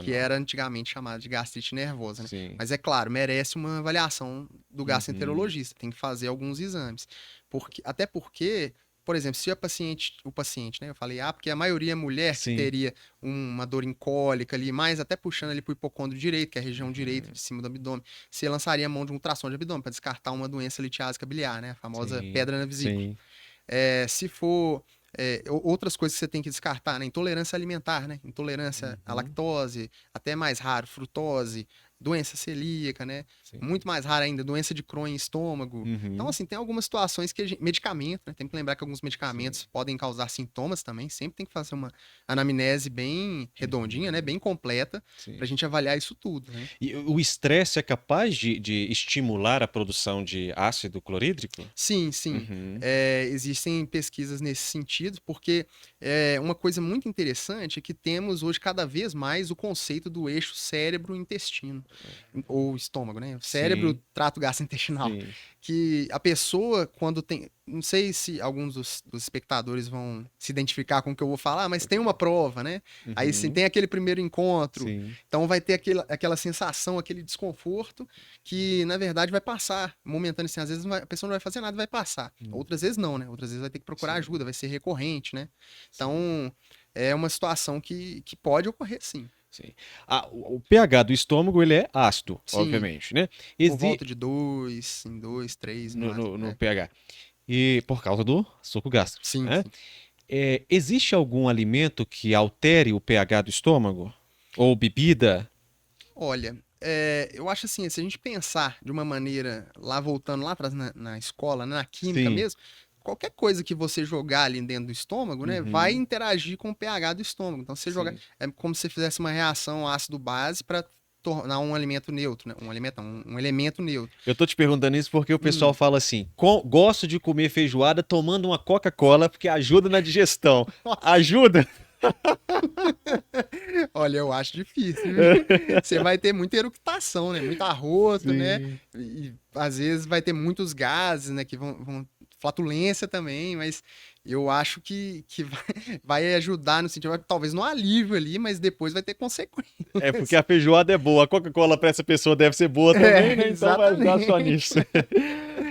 Que era antigamente chamado de gastrite nervosa, né? Mas é claro, merece uma avaliação do gastroenterologista, tem que fazer alguns exames. Até porque, por exemplo, se o paciente, né? Eu falei, porque a maioria é mulher que teria uma dor em cólica ali, mais até puxando ali pro hipocôndrio direito, que é a região direita de cima do abdômen, você lançaria a mão de um ultrassom de abdômen para descartar uma doença litiásica biliar, né? A famosa pedra na vesícula. Se for outras coisas que você tem que descartar, né? Intolerância alimentar, né? Intolerância à lactose, até mais raro, frutose, doença celíaca, né? Muito mais rara ainda, doença de Crohn em estômago. Então, assim, tem algumas situações que medicamento, né? Tem que lembrar que alguns medicamentos podem causar sintomas também. Sempre tem que fazer uma anamnese bem redondinha, né? Bem completa, pra gente avaliar isso tudo, né? E o estresse é capaz de estimular a produção de ácido clorídrico? Sim. Existem pesquisas nesse sentido, porque uma coisa muito interessante é que temos hoje cada vez mais o conceito do eixo cérebro-intestino. Ou estômago, né? Cérebro, trato gastrointestinal. Que a pessoa, quando tem... não sei se alguns dos espectadores vão se identificar com o que eu vou falar, mas tem uma prova, né? Aí sim, Uhum. tem aquele primeiro encontro, Sim. então vai ter aquela sensação, aquele desconforto que, na verdade, vai passar momentâneo, assim, às vezes a pessoa não vai fazer nada, vai passar. Outras vezes não, né? Outras vezes vai ter que procurar Sim. ajuda, vai ser recorrente, né? Sim. Então, é uma situação que pode ocorrer, sim. Sim. O pH do estômago, ele é ácido, Sim, obviamente, né? por volta de 2, em 2, 3 no máximo. No É. pH. E por causa do suco gástrico, Sim, né? sim. Existe algum alimento que altere o pH do estômago? Ou bebida? Olha, eu acho assim, se a gente pensar de uma maneira, lá voltando lá atrás na escola, né, na química Sim. mesmo, qualquer coisa que você jogar ali dentro do estômago, né, vai Uhum. interagir com o pH do estômago. Então, se você jogar, Sim. é como se você fizesse uma reação ácido-base para tornar um alimento neutro, né? Um alimento, não, um elemento neutro. Eu tô te perguntando isso porque o pessoal Hum. fala assim: gosto de comer feijoada tomando uma Coca-Cola porque ajuda na digestão. Ajuda? Olha, eu acho difícil, viu? Você vai ter muita eructação, né? Muito arroto, né? Sim. E às vezes vai ter muitos gases, né? Que vão flatulência também, mas eu acho que vai ajudar no sentido, talvez no alívio ali, mas depois vai ter É porque consequências. a feijoada é boa. A Coca-Cola pra essa pessoa deve ser boa também, É, né? Então vai ajudar só exatamente. nisso.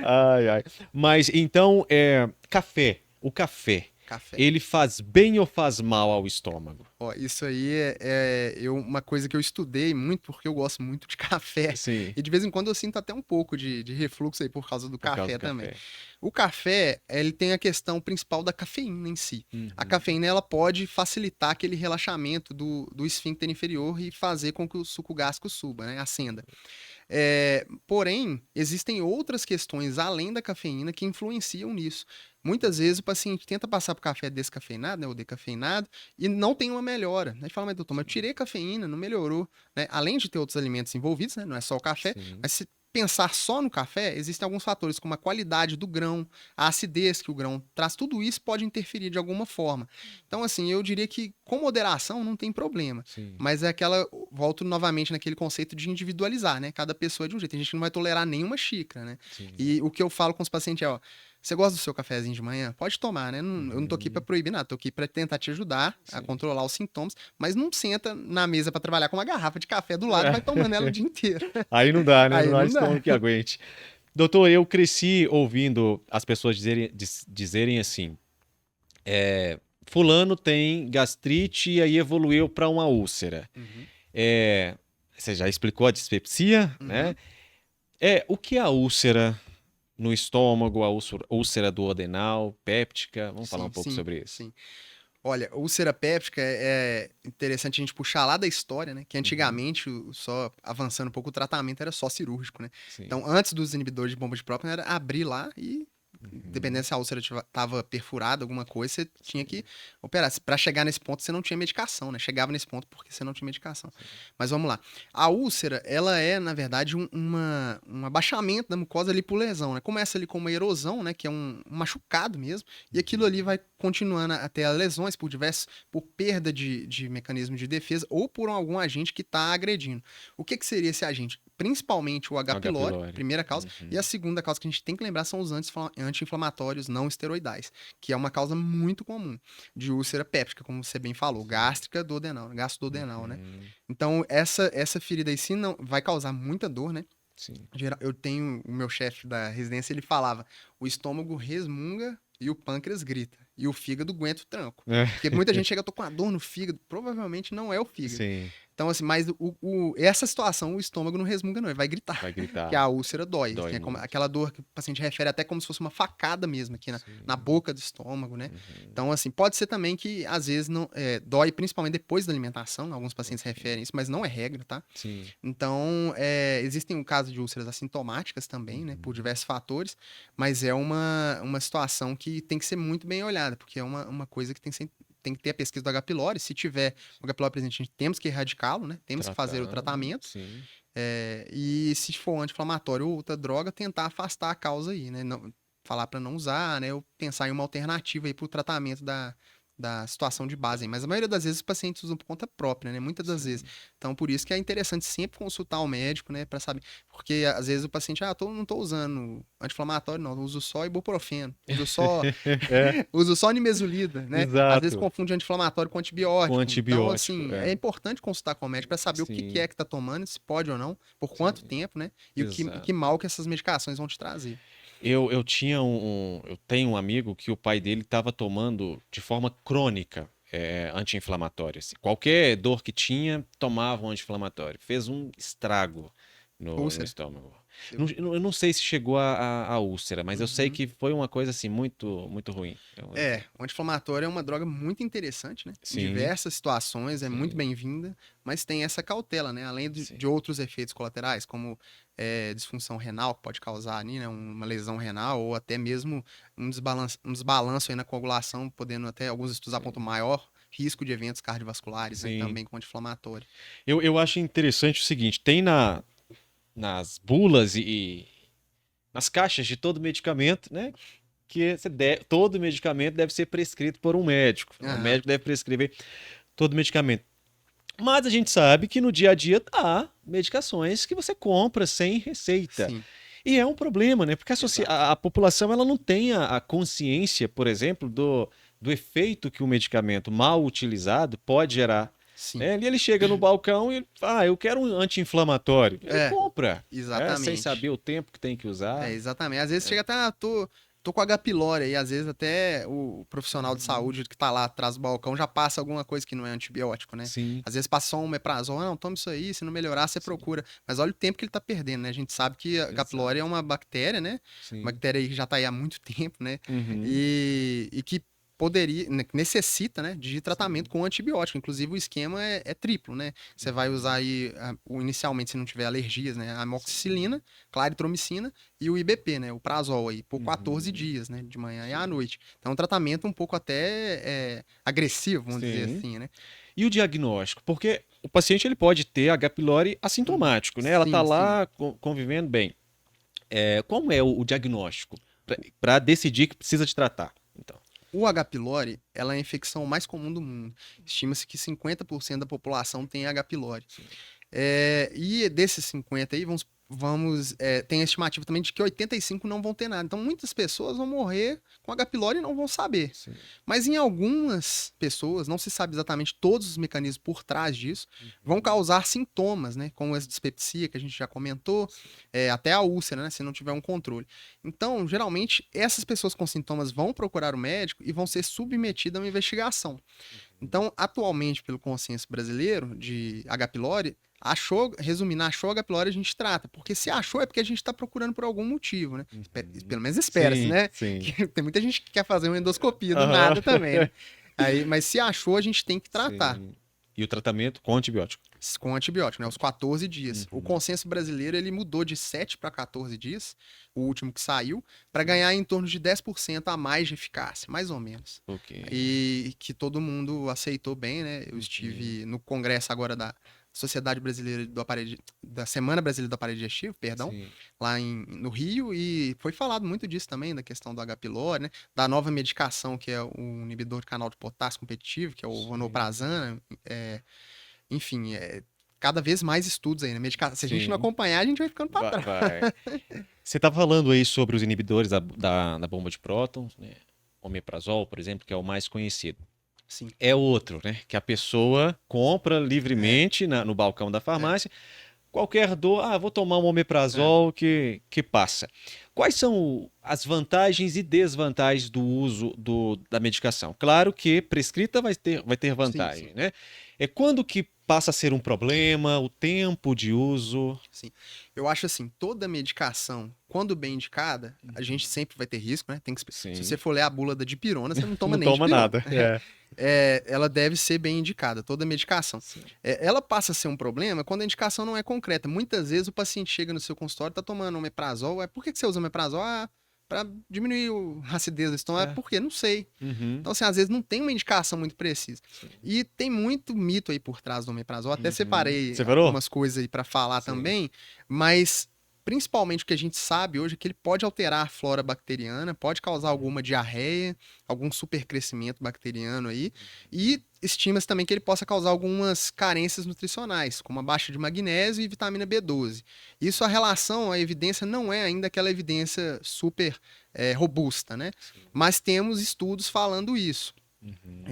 Ai, ai. Mas então, café. O café, Café. ele faz bem ou faz mal ao estômago? Ó, isso aí uma coisa que eu estudei muito, porque eu gosto muito de café. Sim, E de vez em quando eu sinto até um pouco de refluxo aí por causa do por causa café do também. café. O café, ele tem a questão principal da cafeína em si. A Uhum. cafeína, ela pode facilitar aquele relaxamento do esfíncter inferior e fazer com que o suco gástrico suba, né? Ascenda. Porém, existem outras questões além da cafeína que influenciam nisso. Muitas vezes o paciente tenta passar para o café descafeinado, né, ou decafeinado, e não tem uma melhora. Aí fala, mas doutor, mas eu tirei cafeína, não melhorou. Né? Além de ter outros alimentos envolvidos, né, não é só o café, Sim, mas se pensar só no café, existem alguns fatores, como a qualidade do grão, a acidez que o grão traz, tudo isso pode interferir de alguma forma. Então, assim, eu diria que com moderação não tem problema. sim, Mas é aquela. Volto novamente naquele conceito de individualizar, né? Cada pessoa é de um jeito. Tem gente que não vai tolerar nenhuma xícara, né? sim. E o que eu falo com os pacientes é: ó, você gosta do seu cafezinho de manhã? Pode tomar, né? Eu não tô aqui pra Uhum. proibir nada, tô aqui pra tentar te ajudar a Sim. controlar os sintomas, mas não senta na mesa pra trabalhar com uma garrafa de café do lado e vai É. tomando ela o dia inteiro. Aí não dá, né? Aí Não há não dá. estômago que aguente. Doutor, eu cresci ouvindo as pessoas dizerem assim: Fulano tem gastrite e aí evoluiu para uma úlcera. Uhum, É, você já explicou a dispepsia, né? uhum. O que é a úlcera no estômago, a úlcera duodenal, péptica? Vamos falar um Sim, pouco sim, sobre isso. sim. Olha, úlcera péptica é interessante a gente puxar lá da história, né? Que Uhum, antigamente, só avançando um pouco, o tratamento era só cirúrgico, né? sim. Então, antes dos inibidores de bomba de própria, era abrir lá e, Uhum, dependendo se a úlcera estava perfurada, alguma coisa, você tinha sim, que operar. Para chegar nesse ponto, você não tinha medicação, né? Chegava nesse ponto porque você não tinha medicação. sim. Mas vamos lá. A úlcera, ela é, na verdade, um abaixamento da mucosa ali por lesão, né? Começa ali com uma erosão, né? Que é um machucado mesmo. E aquilo ali vai continuando até lesões por perda de mecanismo de defesa ou por algum agente que está agredindo. O que seria esse agente? Principalmente o H. H. pylori, pylori. primeira causa, e a Uhum, segunda causa que a gente tem que lembrar são os anti-inflamatórios não esteroidais, que é uma causa muito comum de úlcera péptica, como você bem falou, sim. gástrica duodenal, gastroduodenal, né? Uhum, Então, essa ferida aí sim não vai causar muita dor, né? sim. Eu tenho o meu chefe da residência, ele falava: o estômago resmunga e o pâncreas grita. E o fígado aguenta o tranco. Porque muita gente chega, eu tô com a dor no fígado. Provavelmente não é o fígado. Sim, Então, assim, mas essa situação, o estômago não resmunga, não. Ele vai gritar. vai Porque gritar. a úlcera dói. Dói Tem muito. aquela dor que o paciente refere até como se fosse uma facada mesmo aqui na Sim. boca do estômago, né? Uhum, Então, assim, pode ser também que às vezes não dói, principalmente depois da alimentação. Alguns pacientes ok. referem isso, mas não é regra, tá? Sim. Então, existem o caso de úlceras assintomáticas também, né, por Uhum, diversos fatores, mas é uma situação que tem que ser muito bem olhada, porque é uma coisa que tem que ter a pesquisa do H. pylori. Se tiver o H. pylori presente, a gente temos que erradicá-lo, né, temos que fazer o tratar, tratamento, sim. e se for anti-inflamatório ou outra droga, tentar afastar a causa aí, né, falar para não usar, né, ou pensar em uma alternativa aí para o tratamento da situação de base aí. Mas a maioria das vezes os pacientes usam por conta própria, né? Muitas das vezes. Então, por isso que é interessante sempre consultar o médico, né? Pra saber. Porque às vezes o paciente, não tô usando anti-inflamatório, não. Eu uso só ibuprofeno. Uso só, uso só nimesulida, né? Às vezes Exato. confunde anti-inflamatório com Com antibiótico. Então, antibiótico. assim, é importante consultar com o médico pra saber o que é que tá tomando, se pode ou não, por quanto tempo, né? E Exato. que mal que essas medicações vão te trazer. Eu eu tenho um amigo que o pai dele estava tomando de forma crônica anti-inflamatórios. Qualquer dor que tinha, tomava um anti-inflamatório. Fez um estrago no Úlcera. estômago. Eu não sei se chegou a úlcera, mas eu sei Uhum. que foi uma coisa assim muito ruim. O anti-inflamatório é uma droga muito interessante, né? Em Sim, diversas situações, é muito sim, bem-vinda, mas tem essa cautela, né? Além sim. de outros efeitos colaterais, como disfunção renal, que pode causar ali, né? Uma lesão renal, ou até mesmo um desbalanço aí na coagulação, podendo até, alguns estudos apontam maior risco de eventos cardiovasculares, né? Sim. Também com anti-inflamatório. Eu acho interessante o seguinte: tem nas bulas e nas caixas de todo medicamento, né? Que todo medicamento deve ser prescrito por um médico. O Aham, médico deve prescrever todo medicamento. Mas a gente sabe que no dia a dia há medicações que você compra sem receita. sim, E é um problema, né? Porque exato. a população ela não tem a consciência, por exemplo, do efeito que o medicamento mal utilizado pode gerar. Sim. Né? E ele chega no balcão e eu quero um anti-inflamatório. Ele É, compra, sem exatamente. saber o tempo que tem que usar. Exatamente. Às vezes chega até, tô com H. pylori aí, às vezes até o profissional de saúde que tá lá atrás do balcão já passa alguma coisa que não é antibiótico, né? Sim, Às vezes passa só um omeprazol, não, toma isso aí, se não melhorar, você sim, procura. Mas olha o tempo que ele tá perdendo, né? A gente sabe que a H. pylori é exato. uma bactéria, né? Uma Sim. bactéria aí que já tá aí há muito tempo, né? Uhum. E que poderia, né, que necessita, né, de tratamento Sim. com antibiótico. Inclusive o esquema é triplo, né? Você vai usar aí, inicialmente, se não tiver alergias, né, a amoxicilina, claritromicina e o IBP, né, o prazol aí, por 14 Uhum. dias, né, de manhã e à Sim. noite. Então é um tratamento um pouco até agressivo, vamos dizer Sim. assim, né? E o diagnóstico? Porque o paciente ele pode ter H. pylori Uhum. assintomático, né? Ela está Sim, sim. lá convivendo bem. Como é o diagnóstico para decidir que precisa de tratar? Então, O H. pylori, ela é a infecção mais comum do mundo. Estima-se que 50% da população tem H. pylori. sim, E desses 50 aí, tem a estimativa também de que 85 não vão ter nada. Então, muitas pessoas vão morrer com H. pylori e não vão saber. sim. Mas em algumas pessoas, não se sabe exatamente todos os mecanismos por trás disso, vão Uhum. causar sintomas, né? Como essa dispepsia que a gente já comentou, Sim. até a úlcera, né? Se não tiver um controle. Então, geralmente, essas pessoas com sintomas vão procurar o médico e vão ser submetidas a uma investigação. Então, atualmente, pelo consenso brasileiro de H. pylori, achou H. pylori, a gente trata. Porque se achou é porque a gente está procurando por algum motivo, né? Uhum. Pelo menos espera-se, Sim, né? sim. Que tem muita gente que quer fazer uma endoscopia do Aham. nada também, né? Mas se achou, a gente tem que tratar Sim. E o tratamento com antibiótico. com antibiótico, né? Os 14 dias. O Uhum. consenso brasileiro, ele mudou de 7 para 14 dias, o último que saiu, para ganhar em torno de 10% a mais de eficácia, mais ou menos. Ok. E que todo mundo aceitou bem, né? Eu Uhum. estive no congresso agora da Sociedade Brasileira do Aparelho, da Semana Brasileira do Aparelho Digestivo, perdão, Sim. lá no Rio, e foi falado muito disso também, da questão do H. pylori, né? Da nova medicação, que é o inibidor de canal de potássio competitivo, que é o Sim. vonoprazan, enfim, cada vez mais estudos aí, né? Se a gente não Sim. acompanhar, a gente vai ficando para trás. Vai. Você tá falando aí sobre os inibidores da bomba de prótons, né? Omeprazol, por exemplo, que é o mais conhecido. Sim, É outro, né? Que a pessoa compra é, livremente no balcão da é, farmácia. Qualquer dor, vou tomar um é. omeprazol que passa. Quais são as vantagens e desvantagens do uso da medicação? Claro que prescrita vai ter Sim, sim, vantagem, né? É quando que passa a ser um problema, o tempo de uso. sim. Eu acho assim, toda medicação, quando bem indicada, a gente Uhum. sempre vai ter risco, né? Se você Sim. for ler a bula da dipirona, você não toma Não nem toma dipirona. nada. É. Ela deve ser bem indicada, toda medicação. Sim. Ela passa a ser um problema quando a indicação não é concreta. Muitas vezes o paciente chega no seu consultório, tá tomando omeprazol. Por que você usa omeprazol? Para diminuir a acidez do estômago. É. Por quê? Não sei. Uhum. Então, assim, às vezes não tem uma indicação muito precisa. Sim. E tem muito mito aí por trás do omeprazol. Até Uhum. separei Você parou? algumas coisas aí para falar Sim. também, mas principalmente o que a gente sabe hoje é que ele pode alterar a flora bacteriana, pode causar alguma diarreia, algum supercrescimento bacteriano aí, e estima-se também que ele possa causar algumas carências nutricionais, como a baixa de magnésio e vitamina B12. Isso, a relação, a evidência não é ainda aquela evidência super robusta, né? Mas temos estudos falando isso.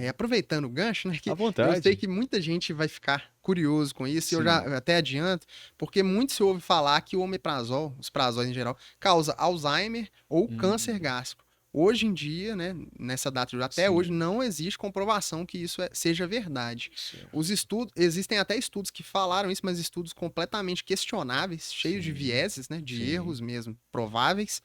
Aproveitando o gancho, né, que À vontade. eu sei que muita gente vai ficar curioso com isso, e eu Sim. já até adianto, porque muito se ouve falar que o omeprazol, os prazóis em geral, causa Alzheimer ou câncer gástrico. Hoje em dia, né, nessa data, até Sim. hoje, não existe comprovação que isso seja verdade. Certo. Os estudos, existem até estudos que falaram isso, mas estudos completamente questionáveis, cheios de Sim. vieses, né, de Sim. erros mesmo, prováveis.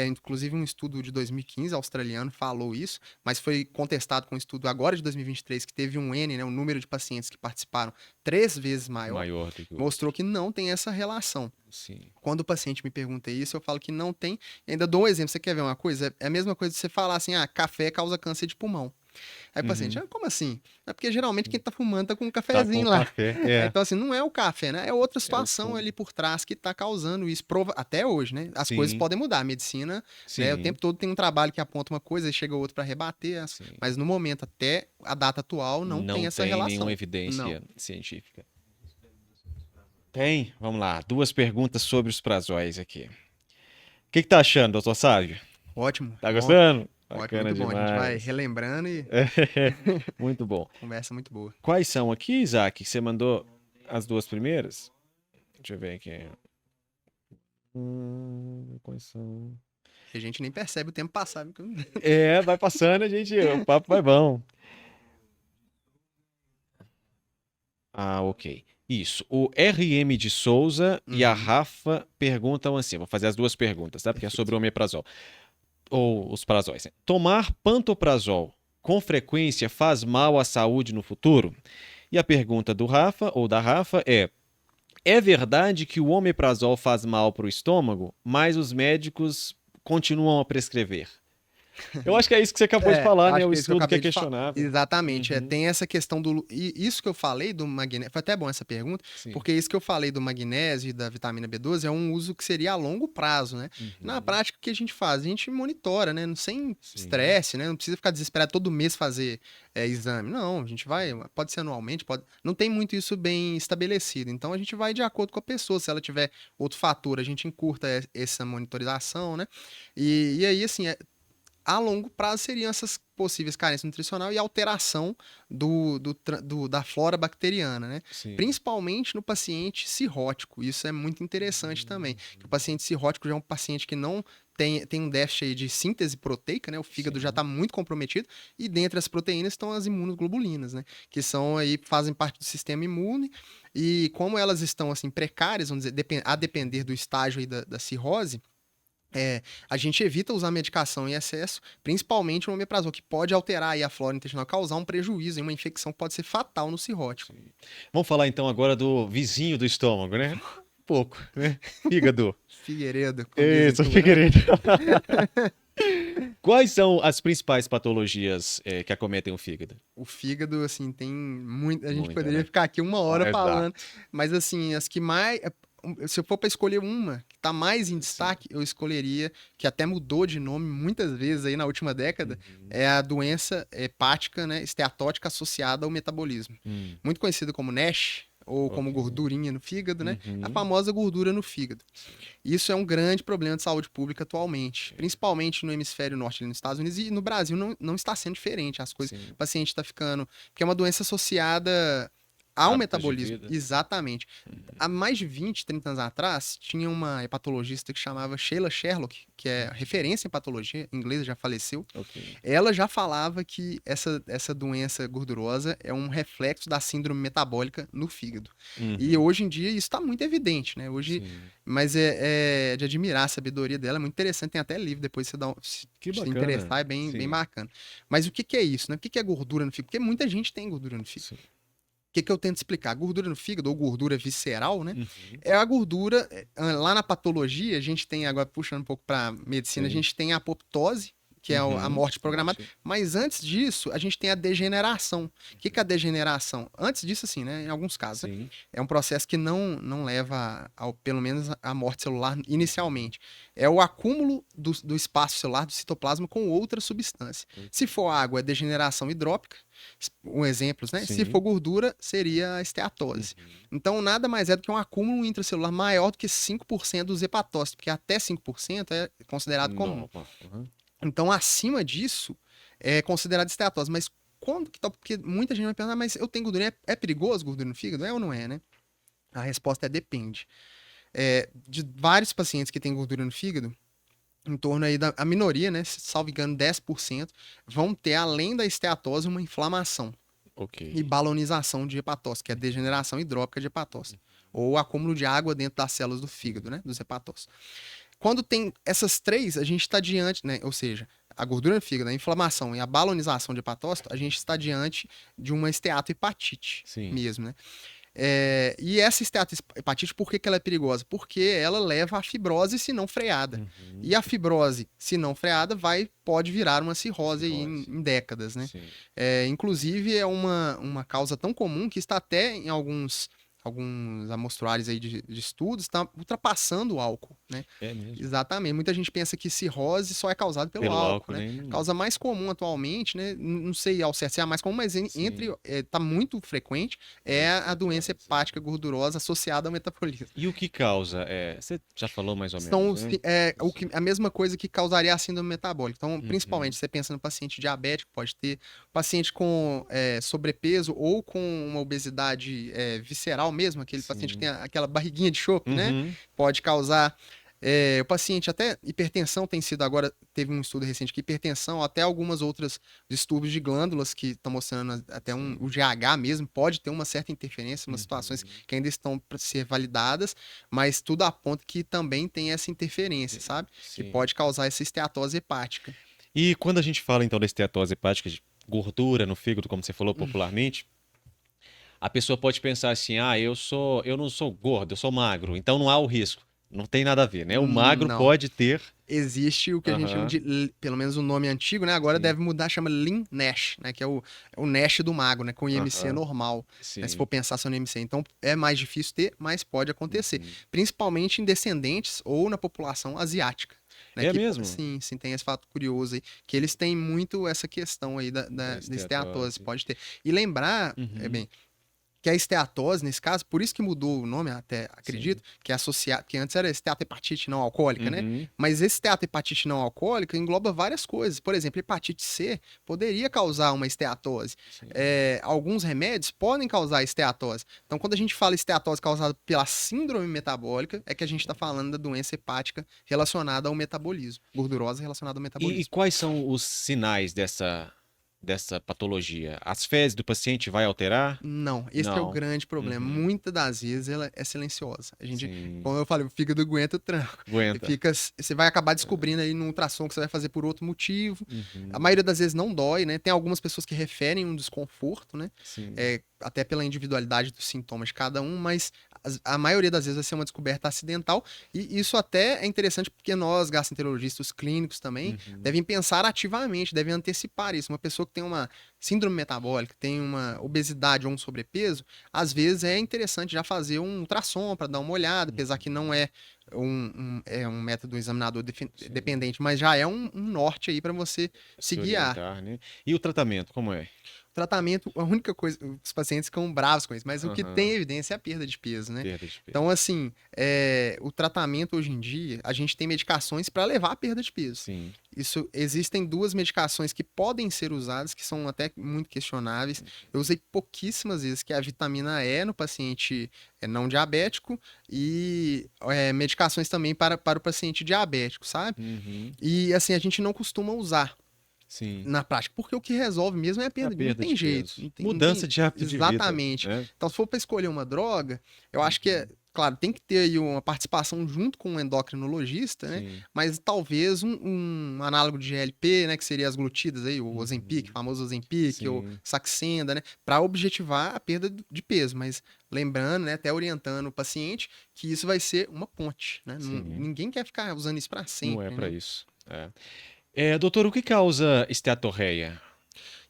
Inclusive um estudo de 2015, australiano, falou isso, mas foi contestado com um estudo agora de 2023, que teve um N, né, um número de pacientes que participaram 3 vezes maior Maior do que o... mostrou que não tem essa relação. Sim. Quando o paciente me pergunta isso, eu falo que não tem. E ainda dou um exemplo. Você quer ver uma coisa? É a mesma coisa de você falar assim, café causa câncer de pulmão. Aí o paciente, como assim? É porque geralmente quem tá fumando tá com um cafezinho lá. Café, Então, assim, não é o café, né? É outra situação ali por trás que tá causando isso. Até hoje, né? As coisas podem mudar. A medicina, né, o tempo todo tem um trabalho que aponta uma coisa e chega outro para rebater. Mas no momento, até a data atual, não tem essa relação. Não tem nenhuma evidência científica. Tem? Vamos lá. 2 perguntas sobre os prazóis aqui. O que tá achando, doutor Sávio? Ótimo. Tá gostando? Ótimo, muito bom. A gente vai relembrando e... Muito bom. Conversa muito boa. Quais são aqui, Isaac? Você mandou as 2 primeiras? Deixa eu ver aqui. Quais são? A gente nem percebe o tempo passar. Vai passando, o papo vai bom. Ok. Isso. O RM de Souza e a Rafa perguntam assim. Vou fazer as 2 perguntas, tá? Porque é sobre o omeprazol. Ou os prazóis. Né? Tomar pantoprazol com frequência faz mal à saúde no futuro? E a pergunta do Rafa, ou da Rafa, é verdade que o omeprazol faz mal para o estômago, mas os médicos continuam a prescrever? Eu acho que é isso que você acabou de falar, né? O estudo que é questionável. Exatamente. Tem essa questão do... E isso que eu falei do magnésio... Foi até bom essa pergunta, porque isso que eu falei do magnésio e da vitamina B12 é um uso que seria a longo prazo, né? Na prática, o que a gente faz? A gente monitora, né? Sem estresse, né? Não precisa ficar desesperado todo mês fazer exame. Não, a gente vai... Pode ser anualmente, pode... Não tem muito isso bem estabelecido. Então, a gente vai de acordo com a pessoa. Se ela tiver outro fator, a gente encurta essa monitorização, né? E aí, assim... A longo prazo seriam essas possíveis carências nutricionais e alteração da flora bacteriana, né? Sim. Principalmente no paciente cirrótico. Isso é muito interessante também. Que o paciente cirrótico já é um paciente que não tem um déficit aí de síntese proteica, né? O fígado já está muito comprometido. E dentre as proteínas estão as imunoglobulinas, né? Que são aí, fazem parte do sistema imune. E como elas estão assim precárias, vamos dizer, a depender do estágio aí da cirrose, a gente evita usar medicação em excesso, principalmente o omeprazol, que pode alterar aí a flora intestinal, causar um prejuízo, uma infecção que pode ser fatal no cirrótico. Sim. Vamos falar então agora do vizinho do estômago, né? Pouco, né? Fígado. Figueiredo. Isso, Figueiredo. Quais são as principais patologias que acometem o fígado? O fígado, assim, tem muito... A gente poderia ficar aqui 1 hora falando, mas assim, as que mais... Se eu for para escolher uma que está mais em destaque, eu escolheria, que até mudou de nome muitas vezes aí na última década, é a doença hepática, né, esteatótica associada ao metabolismo. Muito conhecida como NASH, ou como gordurinha no fígado, né? A famosa gordura no fígado. Isso é um grande problema de saúde pública atualmente, principalmente no hemisfério norte, nos Estados Unidos, e no Brasil não está sendo diferente. As coisas, o paciente está ficando... Porque é uma doença associada ao metabolismo. Exatamente. Há mais de 20, 30 anos atrás, tinha uma hepatologista que chamava Sheila Sherlock, que é referência em patologia, inglesa, já faleceu. Ela já falava que essa doença gordurosa é um reflexo da síndrome metabólica no fígado. E hoje em dia isso está muito evidente, né? Hoje, mas é de admirar a sabedoria dela, é muito interessante, tem até livro, depois você se interessar, é bem bacana. Mas o que é isso, né? O que é gordura no fígado? Porque muita gente tem gordura no fígado. O que eu tento explicar? A gordura no fígado, ou gordura visceral, né? É a gordura... Lá na patologia, a gente tem, agora puxando um pouco para medicina, a gente tem a apoptose, que é a morte programada. Mas antes disso, a gente tem a degeneração. O que é a degeneração? Antes disso, assim, né? Em alguns casos, né? É um processo que não leva, pelo menos, à morte celular inicialmente. É o acúmulo do espaço celular, do citoplasma, com outra substância. Se for água, é degeneração hidrópica. Um exemplo, né? Se for gordura, seria a esteatose. Então, nada mais é do que um acúmulo intracelular maior do que 5% dos hepatócitos, porque até 5% é considerado comum. Então, acima disso, é considerado esteatose. Mas quando que tá? Porque muita gente vai perguntar, mas eu tenho gordura, é perigoso gordura no fígado? É ou não é, né? A resposta é depende. De vários pacientes que têm gordura no fígado, em torno aí a minoria, né, salvo engano, 10%, vão ter, além da esteatose, uma inflamação. E balonização de hepatócitos, que é a degeneração hidrópica de hepatócitos. Ou acúmulo de água dentro das células do fígado, né, dos hepatócitos. Quando tem essas três, a gente está diante, né, ou seja, a gordura no fígado, a inflamação e a balonização de hepatócito, a gente está diante de uma esteatohepatite mesmo, né? E essa esteatohepatite, por que ela é perigosa? Porque ela leva à fibrose se não freada. E a fibrose, se não freada, pode virar uma cirrose aí em décadas, né? Inclusive, é uma causa tão comum que está até em alguns amostruários aí de estudos, está ultrapassando o álcool, né? É mesmo? Exatamente. Muita gente pensa que cirrose só é causada pelo álcool, né? A causa mais comum atualmente, né? Não sei ao certo se é a mais comum, mas tá muito frequente, é a doença hepática gordurosa associada ao metabolismo. E o que causa? Você já falou mais ou menos, né? A mesma coisa que causaria a síndrome metabólica. Então, principalmente, você pensa no paciente diabético, pode ter paciente com sobrepeso ou com uma obesidade visceral mesmo, aquele paciente que tem aquela barriguinha de chope, né? Pode causar. O paciente, até hipertensão tem sido agora, teve um estudo recente que hipertensão, até algumas outras distúrbios de glândulas que estão mostrando até o GH mesmo, pode ter uma certa interferência, umas situações que ainda estão para ser validadas, mas tudo aponta que também tem essa interferência, sabe? Que pode causar essa esteatose hepática. E quando a gente fala então da esteatose hepática, de gordura no fígado, como você falou popularmente, a pessoa pode pensar assim, eu não sou gordo, eu sou magro, então não há o risco. Não tem nada a ver, né? O magro pode ter... Existe o que a gente chama de, pelo menos o nome antigo, né? Agora deve mudar, chama Lean NASH, né? Que é o NASH do magro, né? Com IMC normal, né? Se for pensar só no IMC. Então, é mais difícil ter, mas pode acontecer. Principalmente em descendentes ou na população asiática. Né? Mesmo? Sim, tem esse fato curioso aí, que eles têm muito essa questão aí da esteatose, pode ter. E lembrar, bem, que a esteatose, nesse caso, por isso que mudou o nome, até acredito, que é associado, que antes era esteatohepatite não alcoólica, né? Mas esse esteatohepatite não alcoólica engloba várias coisas. Por exemplo, hepatite C poderia causar uma esteatose. Alguns remédios podem causar esteatose. Então, quando a gente fala esteatose causada pela síndrome metabólica, é que a gente está falando da doença hepática relacionada ao metabolismo, gordurosa relacionada ao metabolismo. E quais são os sinais dessa patologia? As fezes do paciente vai alterar? Não, esse é o grande problema. Muitas das vezes ela é silenciosa. A gente, como eu falei, o fígado aguenta o tranco. Você vai acabar descobrindo aí no ultrassom que você vai fazer por outro motivo. A maioria das vezes não dói, né? Tem algumas pessoas que referem um desconforto, né? Até pela individualidade dos sintomas de cada um, mas a maioria das vezes vai ser uma descoberta acidental. E isso até é interessante porque nós, gastroenterologistas clínicos também, devem pensar ativamente, devem antecipar isso. Uma pessoa que tem uma síndrome metabólica, tem uma obesidade ou um sobrepeso, às vezes é interessante já fazer um ultrassom para dar uma olhada, apesar que não é um método examinador dependente, mas já é um norte aí para você se guiar. Né? E o tratamento, como é? Tratamento, a única coisa, os pacientes ficam bravos com isso, mas o que tem evidência é a perda de peso, né? Então, assim, o tratamento hoje em dia, a gente tem medicações para levar a perda de peso. Existem duas medicações que podem ser usadas, que são até muito questionáveis. Eu usei pouquíssimas vezes, que é a vitamina E no paciente não diabético e medicações também para o paciente diabético, sabe? E, assim, a gente não costuma usar. Na prática, porque o que resolve mesmo é a perda não tem jeito. Mudança de hábito de vida. Exatamente. Então, se for para escolher uma droga, eu acho que claro, tem que ter aí uma participação junto com um endocrinologista, né? Mas talvez um análogo de GLP, né? Que seria as glutidas aí, o Ozempic, o famoso Ozempic, ou Saxenda, né? Para objetivar a perda de peso. Mas lembrando, né? Até orientando o paciente que isso vai ser uma ponte, né? Ninguém quer ficar usando isso para sempre. Não é para isso. Doutor, o que causa esteatorreia?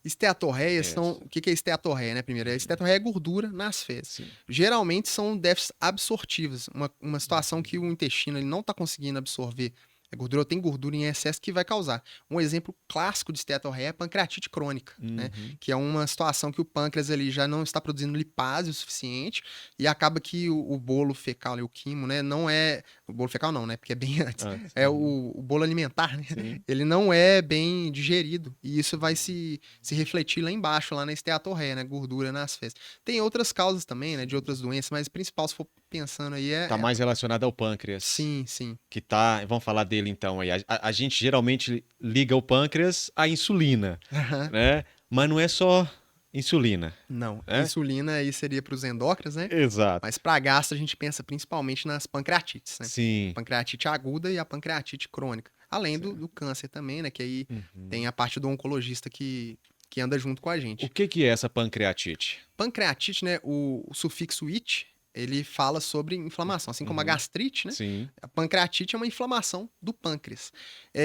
Esteatorreias são... O que é esteatorreia, né? Primeiro, a esteatorreia é gordura nas fezes. Sim. Geralmente são déficits absortivos, uma situação que o intestino ele não está conseguindo absorver a gordura, ou tem gordura em excesso que vai causar. Um exemplo clássico de esteatorreia é a pancreatite crônica, né? Que é uma situação que o pâncreas ali já não está produzindo lipase o suficiente e acaba que o bolo fecal, o quimo, né? Não é... O bolo fecal não, né? Porque é bem antes. É o bolo alimentar, né? Sim. Ele não é bem digerido e isso vai se refletir lá embaixo, lá na esteatorreia, né? Gordura nas fezes. Tem outras causas também, né? De outras doenças, mas o principal, se for pensando aí, Tá mais relacionado ao pâncreas. Sim, sim. Que tá... Vamos falar dele então aí. A gente geralmente liga o pâncreas à insulina, né? Mas não é só insulina. Não, né? insulina aí seria para os endócrinos, né? Exato. Mas para gastro a gente pensa principalmente nas pancreatites, né? Sim. Pancreatite aguda e a pancreatite crônica. Além do câncer também, né? Que aí tem a parte do oncologista que anda junto com a gente. O que é essa pancreatite? Pancreatite, né? O sufixo it, ele fala sobre inflamação. Assim como a gastrite, né? Sim. A pancreatite é uma inflamação do pâncreas.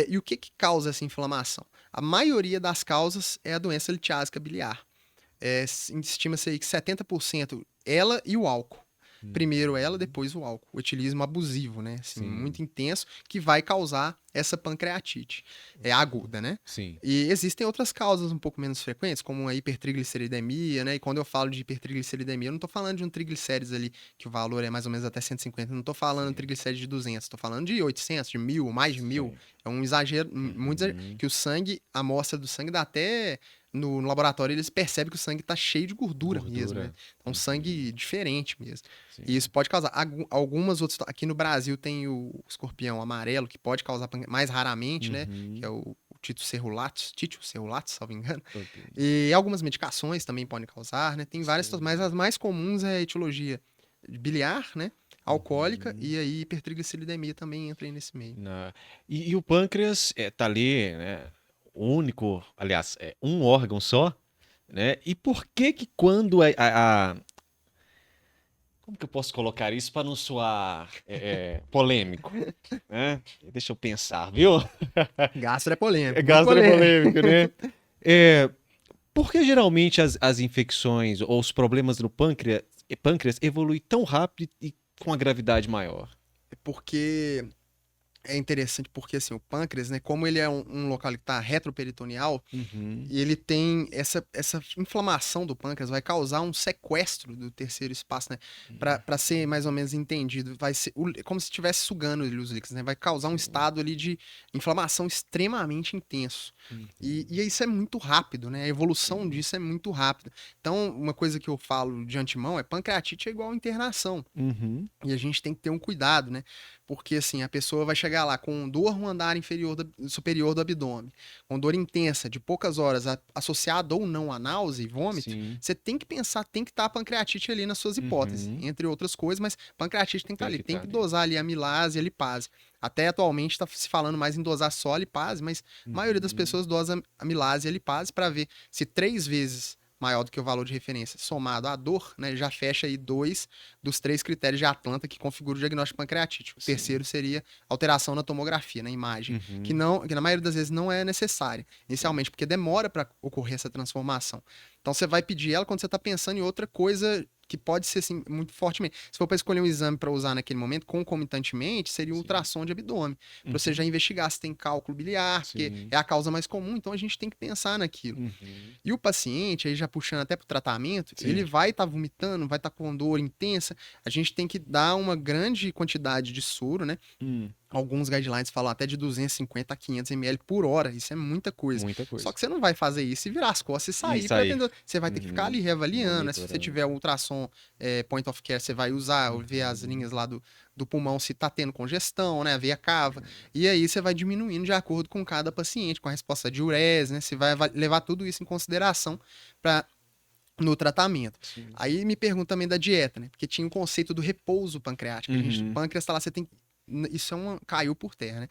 E o que causa essa inflamação? A maioria das causas é a doença litiásica biliar. Estima-se aí que 70% ela e o álcool. Primeiro ela, depois o álcool. O etilismo abusivo, né? Assim, muito intenso, que vai causar essa pancreatite. É aguda, né? Sim. E existem outras causas um pouco menos frequentes, como a hipertrigliceridemia, né? E quando eu falo de hipertrigliceridemia, eu não tô falando de um triglicérides ali, que o valor é mais ou menos até 150. Eu não tô falando de triglicérides de 200, tô falando de 800, de 1.000, mais de 1.000. É um exagero, muito exagero, que o sangue, a amostra do sangue dá até... No laboratório, eles percebem que o sangue tá cheio de gordura mesmo, né? É um sangue diferente mesmo. Sim. E isso pode causar. Algumas outras. Aqui no Brasil tem o escorpião amarelo, que pode causar mais raramente, né? Que é o Tito serrulatus, salvo engano. E algumas medicações também podem causar, né? Tem várias, mas as mais comuns é a etiologia biliar, né? Alcoólica e aí hipertrigliceridemia também entra aí nesse meio. E o pâncreas tá ali, né? Único, aliás, é um órgão só, né? E por que quando como que eu posso colocar isso para não soar polêmico, né? Deixa eu pensar, viu? Gastro é polêmico. Gastro é polêmico, né? Por que geralmente as infecções ou os problemas do pâncreas evoluem tão rápido e com a gravidade maior? Porque é interessante porque, assim, o pâncreas, né, como ele é um local que está retroperitoneal, e ele tem essa inflamação do pâncreas, vai causar um sequestro do terceiro espaço, né? Para ser mais ou menos entendido, vai ser como se estivesse sugando os líquidos, né? Vai causar um estado ali de inflamação extremamente intenso. E isso é muito rápido, né? A evolução disso é muito rápida. Então, uma coisa que eu falo de antemão é pancreatite é igual internação. E a gente tem que ter um cuidado, né? Porque, assim, a pessoa vai chegar lá com dor no andar superior do abdômen, com dor intensa, de poucas horas, associada ou não a náusea e vômito, você tem que pensar, tem que estar a pancreatite ali nas suas hipóteses, entre outras coisas, mas pancreatite tem que estar ali, tem que dosar ali a amilase e a lipase. Até atualmente está se falando mais em dosar só a lipase, mas a maioria das pessoas dosa a amilase e a lipase para ver se 3 vezes maior do que o valor de referência, somado à dor, né, já fecha aí 2 dos 3 critérios de Atlanta que configuram o diagnóstico de pancreatite. O terceiro seria alteração na tomografia, na imagem, que na maioria das vezes não é necessária, inicialmente, porque demora para ocorrer essa transformação. Então você vai pedir ela quando você está pensando em outra coisa que pode ser assim, muito fortemente. Se for para escolher um exame para usar naquele momento, concomitantemente, seria um ultrassom de abdômen. Para você já investigar se tem cálculo biliar, porque é a causa mais comum, então a gente tem que pensar naquilo. E o paciente, aí já puxando até para o tratamento, ele vai estar vomitando, vai estar com dor intensa, a gente tem que dar uma grande quantidade de soro, né? Alguns guidelines falam até de 250 a 500 ml por hora. Isso é muita coisa. Só que você não vai fazer isso e virar as costas e sair. Você vai ter que ficar ali reavaliando. Né? Se você tiver um ultrassom point of care, você vai usar, ver as linhas lá do pulmão, se tá tendo congestão, né? A veia cava. E aí você vai diminuindo de acordo com cada paciente, com a resposta de urese, né? Você vai levar tudo isso em consideração no tratamento. Aí me pergunta também da dieta, né? Porque tinha o conceito do repouso pancreático. O pâncreas tá lá, você tem que... Isso caiu por terra, né?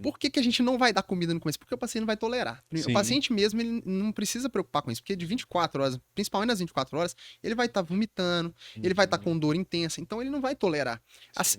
Por que a gente não vai dar comida no começo? Porque o paciente não vai tolerar. O paciente mesmo, ele não precisa preocupar com isso, porque de 24 horas, principalmente nas 24 horas, ele vai estar vomitando, ele vai estar com dor intensa, então ele não vai tolerar.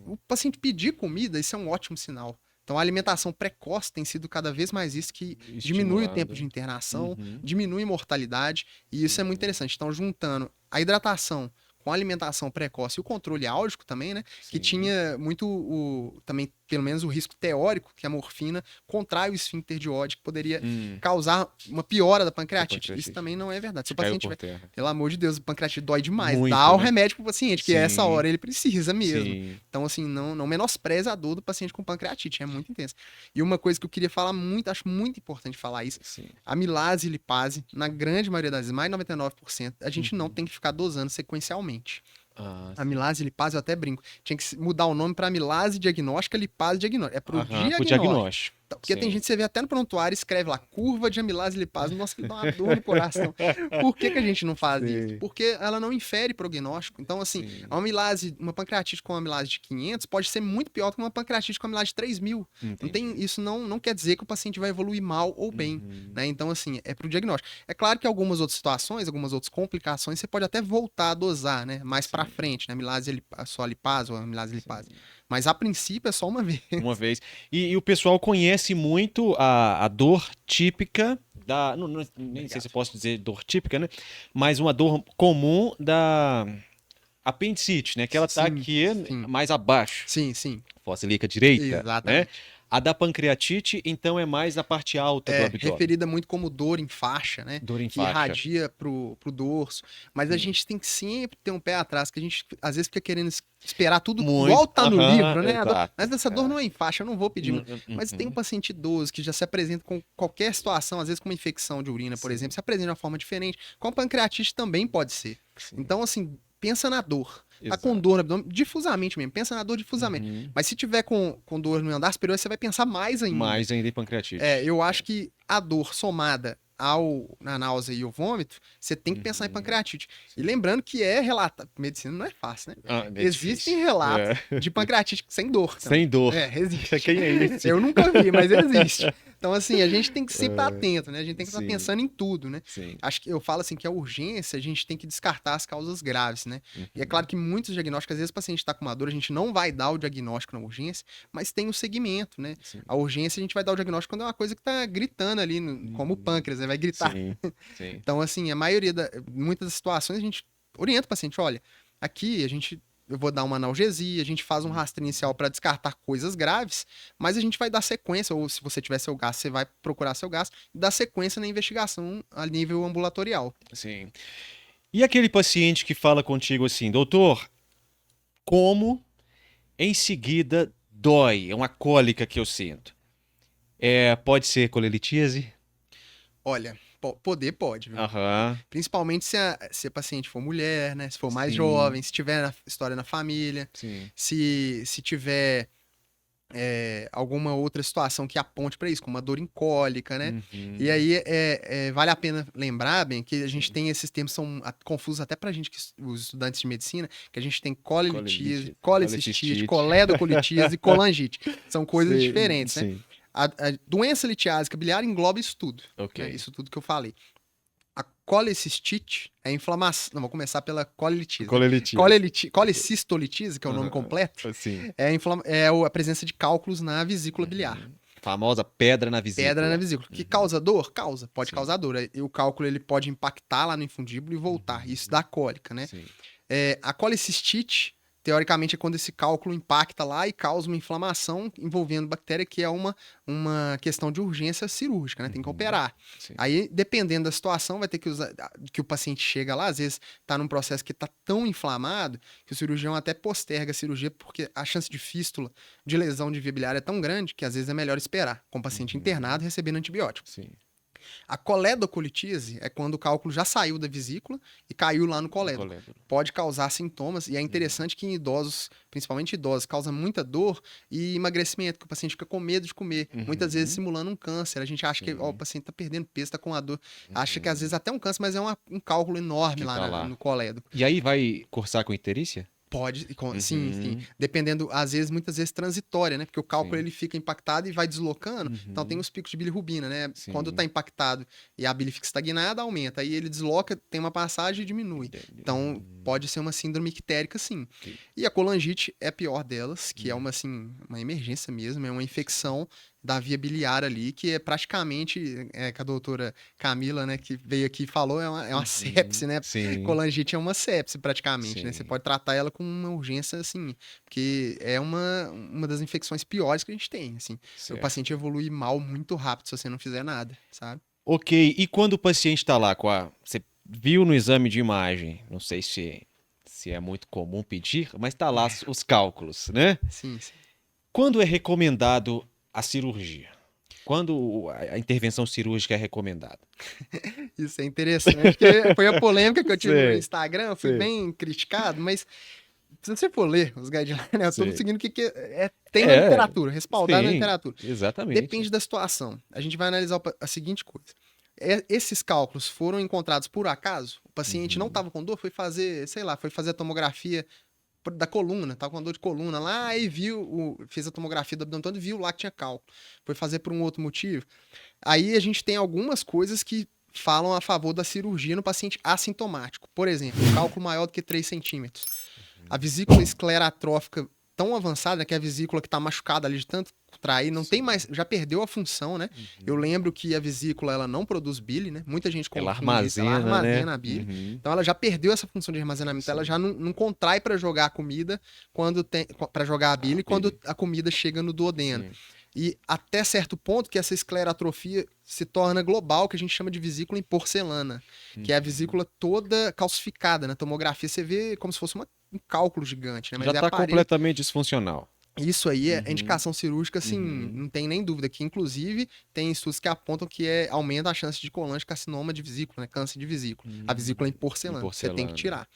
O paciente pedir comida, isso é um ótimo sinal. Então a alimentação precoce tem sido cada vez mais isso que diminui o tempo de internação, diminui a mortalidade, e isso é muito interessante. Então, juntando a hidratação com a alimentação precoce e o controle álgico também, né? Sim. Que tinha muito também, pelo menos, o risco teórico que a morfina contrai o esfíncter de Oddi, que poderia causar uma piora da pancreatite. Isso também não é verdade. Se o paciente tiver, pelo amor de Deus, a pancreatite dói demais. Muito, dá o né? remédio pro paciente, que essa hora ele precisa mesmo. Sim. Então, assim, não menospreze a dor do paciente com pancreatite, é muito intensa. E uma coisa que eu queria falar muito, acho muito importante falar isso, amilase e lipase, na grande maioria das vezes, mais de 99%, a gente não tem que ficar dosando sequencialmente. Amilase e lipase, eu até brinco. Tinha que mudar o nome para amilase diagnóstica, lipase diagnóstica. É pro diagnóstico. Porque tem gente que você vê até no prontuário, escreve lá, curva de amilase e lipase. Nossa, que dá uma dor no coração. Por que a gente não faz isso? Porque ela não infere prognóstico. Então, assim, a amilase, uma pancreatite com amilase de 500 pode ser muito pior do que uma pancreatite com amilase de 3.000. Isso não quer dizer que o paciente vai evoluir mal ou bem. Né? Então, assim, é pro diagnóstico. É claro que algumas outras situações, algumas outras complicações, você pode até voltar a dosar, né? Mais pra frente, né? Amilase só lipase ou amilase e lipase. Mas a princípio é só uma vez. Uma vez. E o pessoal conhece muito a dor típica da. Nem sei se eu posso dizer dor típica, né? Mas uma dor comum da apendicite, né? Que ela tá aqui mais abaixo. Sim. Fossa ilíaca direita. Exatamente. Né? A da pancreatite, então, é mais na parte alta do abdômen. Referida muito como dor em faixa, né? Dor em que faixa. irradia pro dorso. Mas a gente tem que sempre ter um pé atrás, que a gente às vezes fica querendo esperar tudo igual tá no livro, né? Mas essa dor não é em faixa, eu não vou pedir. Mas tem um paciente idoso que já se apresenta com qualquer situação, às vezes com uma infecção de urina, por exemplo, se apresenta de uma forma diferente. Com pancreatite também pode ser. Então, assim, pensa na dor. Tá com dor no abdômen, difusamente mesmo. Pensa na dor difusamente. Mas se tiver com dor no andar superior, você vai pensar mais ainda. Mais ainda em pancreatite. Eu acho que a dor somada na náusea e o vômito, você tem que pensar em pancreatite. E lembrando que relatado, medicina não é fácil, né? Existem relatos de pancreatite sem dor. Então. Sem dor. Existe. Quem é esse? Eu nunca vi, mas existe. Então, assim, a gente tem que sempre estar atento, né? A gente tem que estar pensando em tudo, né? Acho que eu falo assim que a urgência, a gente tem que descartar as causas graves, né? E é claro que muitos diagnósticos, às vezes o paciente está com uma dor, a gente não vai dar o diagnóstico na urgência, mas tem o segmento, né? A urgência a gente vai dar o diagnóstico quando é uma coisa que tá gritando ali, como o pâncreas, né? Vai gritar. Então, assim, muitas das situações a gente orienta o paciente, olha, aqui eu vou dar uma analgesia, a gente faz um rastro inicial para descartar coisas graves, mas a gente vai dar sequência, ou se você tiver seu gasto, você vai procurar seu gasto, e dar sequência na investigação a nível ambulatorial. Sim. E aquele paciente que fala contigo assim, doutor, como em seguida dói, é uma cólica que eu sinto. Pode ser colelitíase? Olha, pode, viu? Aham. Principalmente se a paciente for mulher, né? Se for mais jovem, se tiver história na família, se tiver alguma outra situação que aponte para isso, como uma dor em cólica, né? E aí vale a pena lembrar, bem, que a gente tem esses termos são confusos até pra gente, os estudantes de medicina, que a gente tem colelitíase, colecistite, coledocolitíase e colangite. São coisas diferentes, né? A doença litiásica biliar engloba isso tudo. Né? Isso tudo que eu falei. A colecistite é inflamação. Não, vou começar pela colelitíase. Colecistolitise, que é o nome completo, é a presença de cálculos na vesícula biliar. Famosa pedra na vesícula. Pedra na vesícula. Que causa dor? Pode causar dor. E o cálculo ele pode impactar lá no infundíbulo e voltar. Isso dá cólica, né? A colecistite, teoricamente, é quando esse cálculo impacta lá e causa uma inflamação envolvendo bactéria, que é uma questão de urgência cirúrgica, né? Tem que operar. Aí, dependendo da situação, vai ter que usar, que o paciente chega lá, às vezes tá num processo que tá tão inflamado que o cirurgião até posterga a cirurgia, porque a chance de fístula, de lesão de via biliar é tão grande que às vezes é melhor esperar, com o paciente internado recebendo antibiótico. A coledocolitíase é quando o cálculo já saiu da vesícula e caiu lá no colédoco. Pode causar sintomas, e é interessante que em idosos, principalmente idosos, causa muita dor e emagrecimento, que o paciente fica com medo de comer, muitas vezes simulando um câncer. A gente acha que o paciente está perdendo peso, está com a dor, acha que às vezes até um câncer, mas é um cálculo enorme lá no colédoco. E aí vai cursar com icterícia? Pode, sim, sim. Dependendo, às vezes, muitas vezes transitória, né? Porque o cálculo Sim. ele fica impactado e vai deslocando. Então tem os picos de bilirrubina, né? Sim. Quando tá impactado e a bile fica estagnada, aumenta. Aí ele desloca, tem uma passagem e diminui. Então pode ser uma síndrome ictérica, sim. Ok. E a colangite é a pior delas, que é uma, assim, uma emergência mesmo, é uma infecção da via biliar ali, que é praticamente, que a doutora Camila, né, que veio aqui e falou, é uma sepse, né? Sim. Colangite é uma sepse, praticamente, né? Você Sim. pode tratar ela com uma urgência, assim, porque é uma das infecções piores que a gente tem, assim. O Certo. paciente evolui mal muito rápido se você não fizer nada, sabe? Ok, e quando o paciente está lá com a... Você viu no exame de imagem, não sei se é muito comum pedir, mas está lá os cálculos, né? Sim, sim. Quando é recomendado a cirurgia? Quando a intervenção cirúrgica é recomendada? Isso é interessante, porque foi a polêmica que eu tive no Sei, Instagram, eu fui sei. bem criticado, mas se você for ler os guidelines, né, eu tô Sei. seguindo o que tem na É, literatura, respaldado na sim, literatura. exatamente. Depende da situação. A gente vai analisar a seguinte coisa. Esses cálculos foram encontrados por acaso? O paciente não estava com dor, foi fazer, sei lá, foi fazer a tomografia da coluna, tava com dor de coluna lá, aí fez a tomografia do abdômen todo e viu lá que tinha cálculo. Foi fazer por um outro motivo. Aí a gente tem algumas coisas que falam a favor da cirurgia no paciente assintomático. Por exemplo, um cálculo maior do que 3 centímetros. A vesícula esclerotrófica tão avançada, né, que é a vesícula que está machucada ali de tanto contrair, não tem mais, já perdeu a função, né? Eu lembro que a vesícula, ela não produz bile, né? Muita gente Ela confunde isso, ela armazena, né? armazena a bile. Então ela já perdeu essa função de armazenamento, ela já não contrai para jogar a comida para jogar a bile quando a comida chega no duodeno. Sim. E até certo ponto que essa esclerotrofia se torna global, que a gente chama de vesícula em porcelana, que é a vesícula toda calcificada. Na tomografia você vê como se fosse um cálculo gigante, né? Mas Já é está aparente. completamente disfuncional. Isso aí é indicação cirúrgica, assim, não tem nem dúvida. Que inclusive tem estudos que apontam que aumenta a chance de colangiocarcinoma de vesícula, né? Câncer de vesícula. A vesícula em porcelana, você tem que tirar.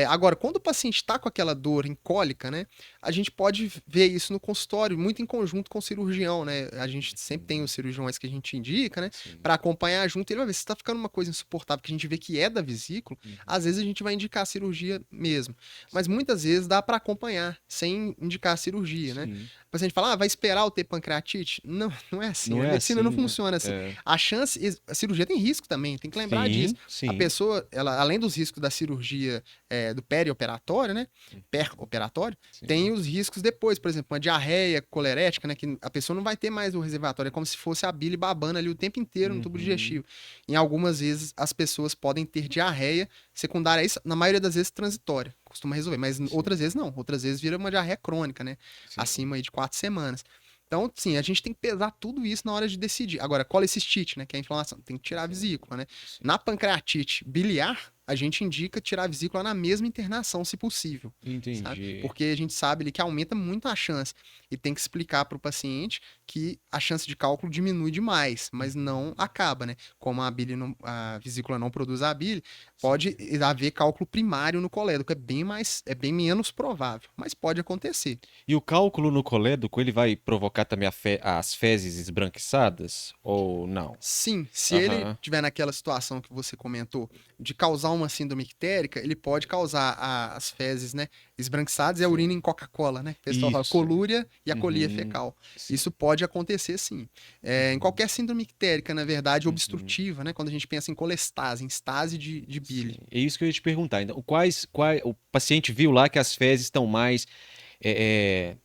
Agora, quando o paciente está com aquela dor em cólica, né? A gente pode ver isso no consultório, muito em conjunto com o cirurgião, né? A gente sempre tem os cirurgiões que a gente indica, né? Para acompanhar junto. Ele vai ver se está ficando uma coisa insuportável que a gente vê que é da vesícula. Às vezes a gente vai indicar a cirurgia mesmo. Mas muitas vezes dá para acompanhar sem indicar a cirurgia, né? O paciente fala, vai esperar eu ter pancreatite? Não, não é assim. Não a é medicina assim, não né? funciona assim. A cirurgia tem risco também, tem que lembrar disso. Sim. A pessoa, além dos riscos da cirurgia do perioperatório, né? Operatório, tem os riscos depois, por exemplo, uma diarreia colerética, né? Que a pessoa não vai ter mais o reservatório, é como se fosse a bile babando ali o tempo inteiro no tubo digestivo. Em algumas vezes, as pessoas podem ter diarreia secundária, isso, na maioria das vezes transitória, costuma resolver, mas outras vezes não, outras vezes vira uma diarreia crônica, né? Acima aí de 4 semanas. Então, sim, a gente tem que pesar tudo isso na hora de decidir. Agora, colecistite, né, que é a inflamação, tem que tirar a vesícula, né? Na pancreatite biliar, a gente indica tirar a vesícula na mesma internação, se possível. Entendi. Sabe? Porque a gente sabe ali que aumenta muito a chance. E tem que explicar para o paciente que a chance de cálculo diminui demais, mas não acaba, né? Como a vesícula não produz a bile, pode haver cálculo primário no colédoco. É bem menos provável, mas pode acontecer. E o cálculo no colédoco, ele vai provocar também as fezes esbranquiçadas ou não? Sim, se ele tiver naquela situação que você comentou de causar uma síndrome ictérica, ele pode causar as fezes, né, esbranquiçadas e a urina em Coca-Cola, né? O pessoal fala colúria e a colia fecal. Sim. Isso pode acontecer, sim. Em qualquer síndrome ictérica, na verdade, obstrutiva, né? Quando a gente pensa em colestase, em estase de bile. Sim. É isso que eu ia te perguntar. Então, o paciente viu lá que as fezes estão mais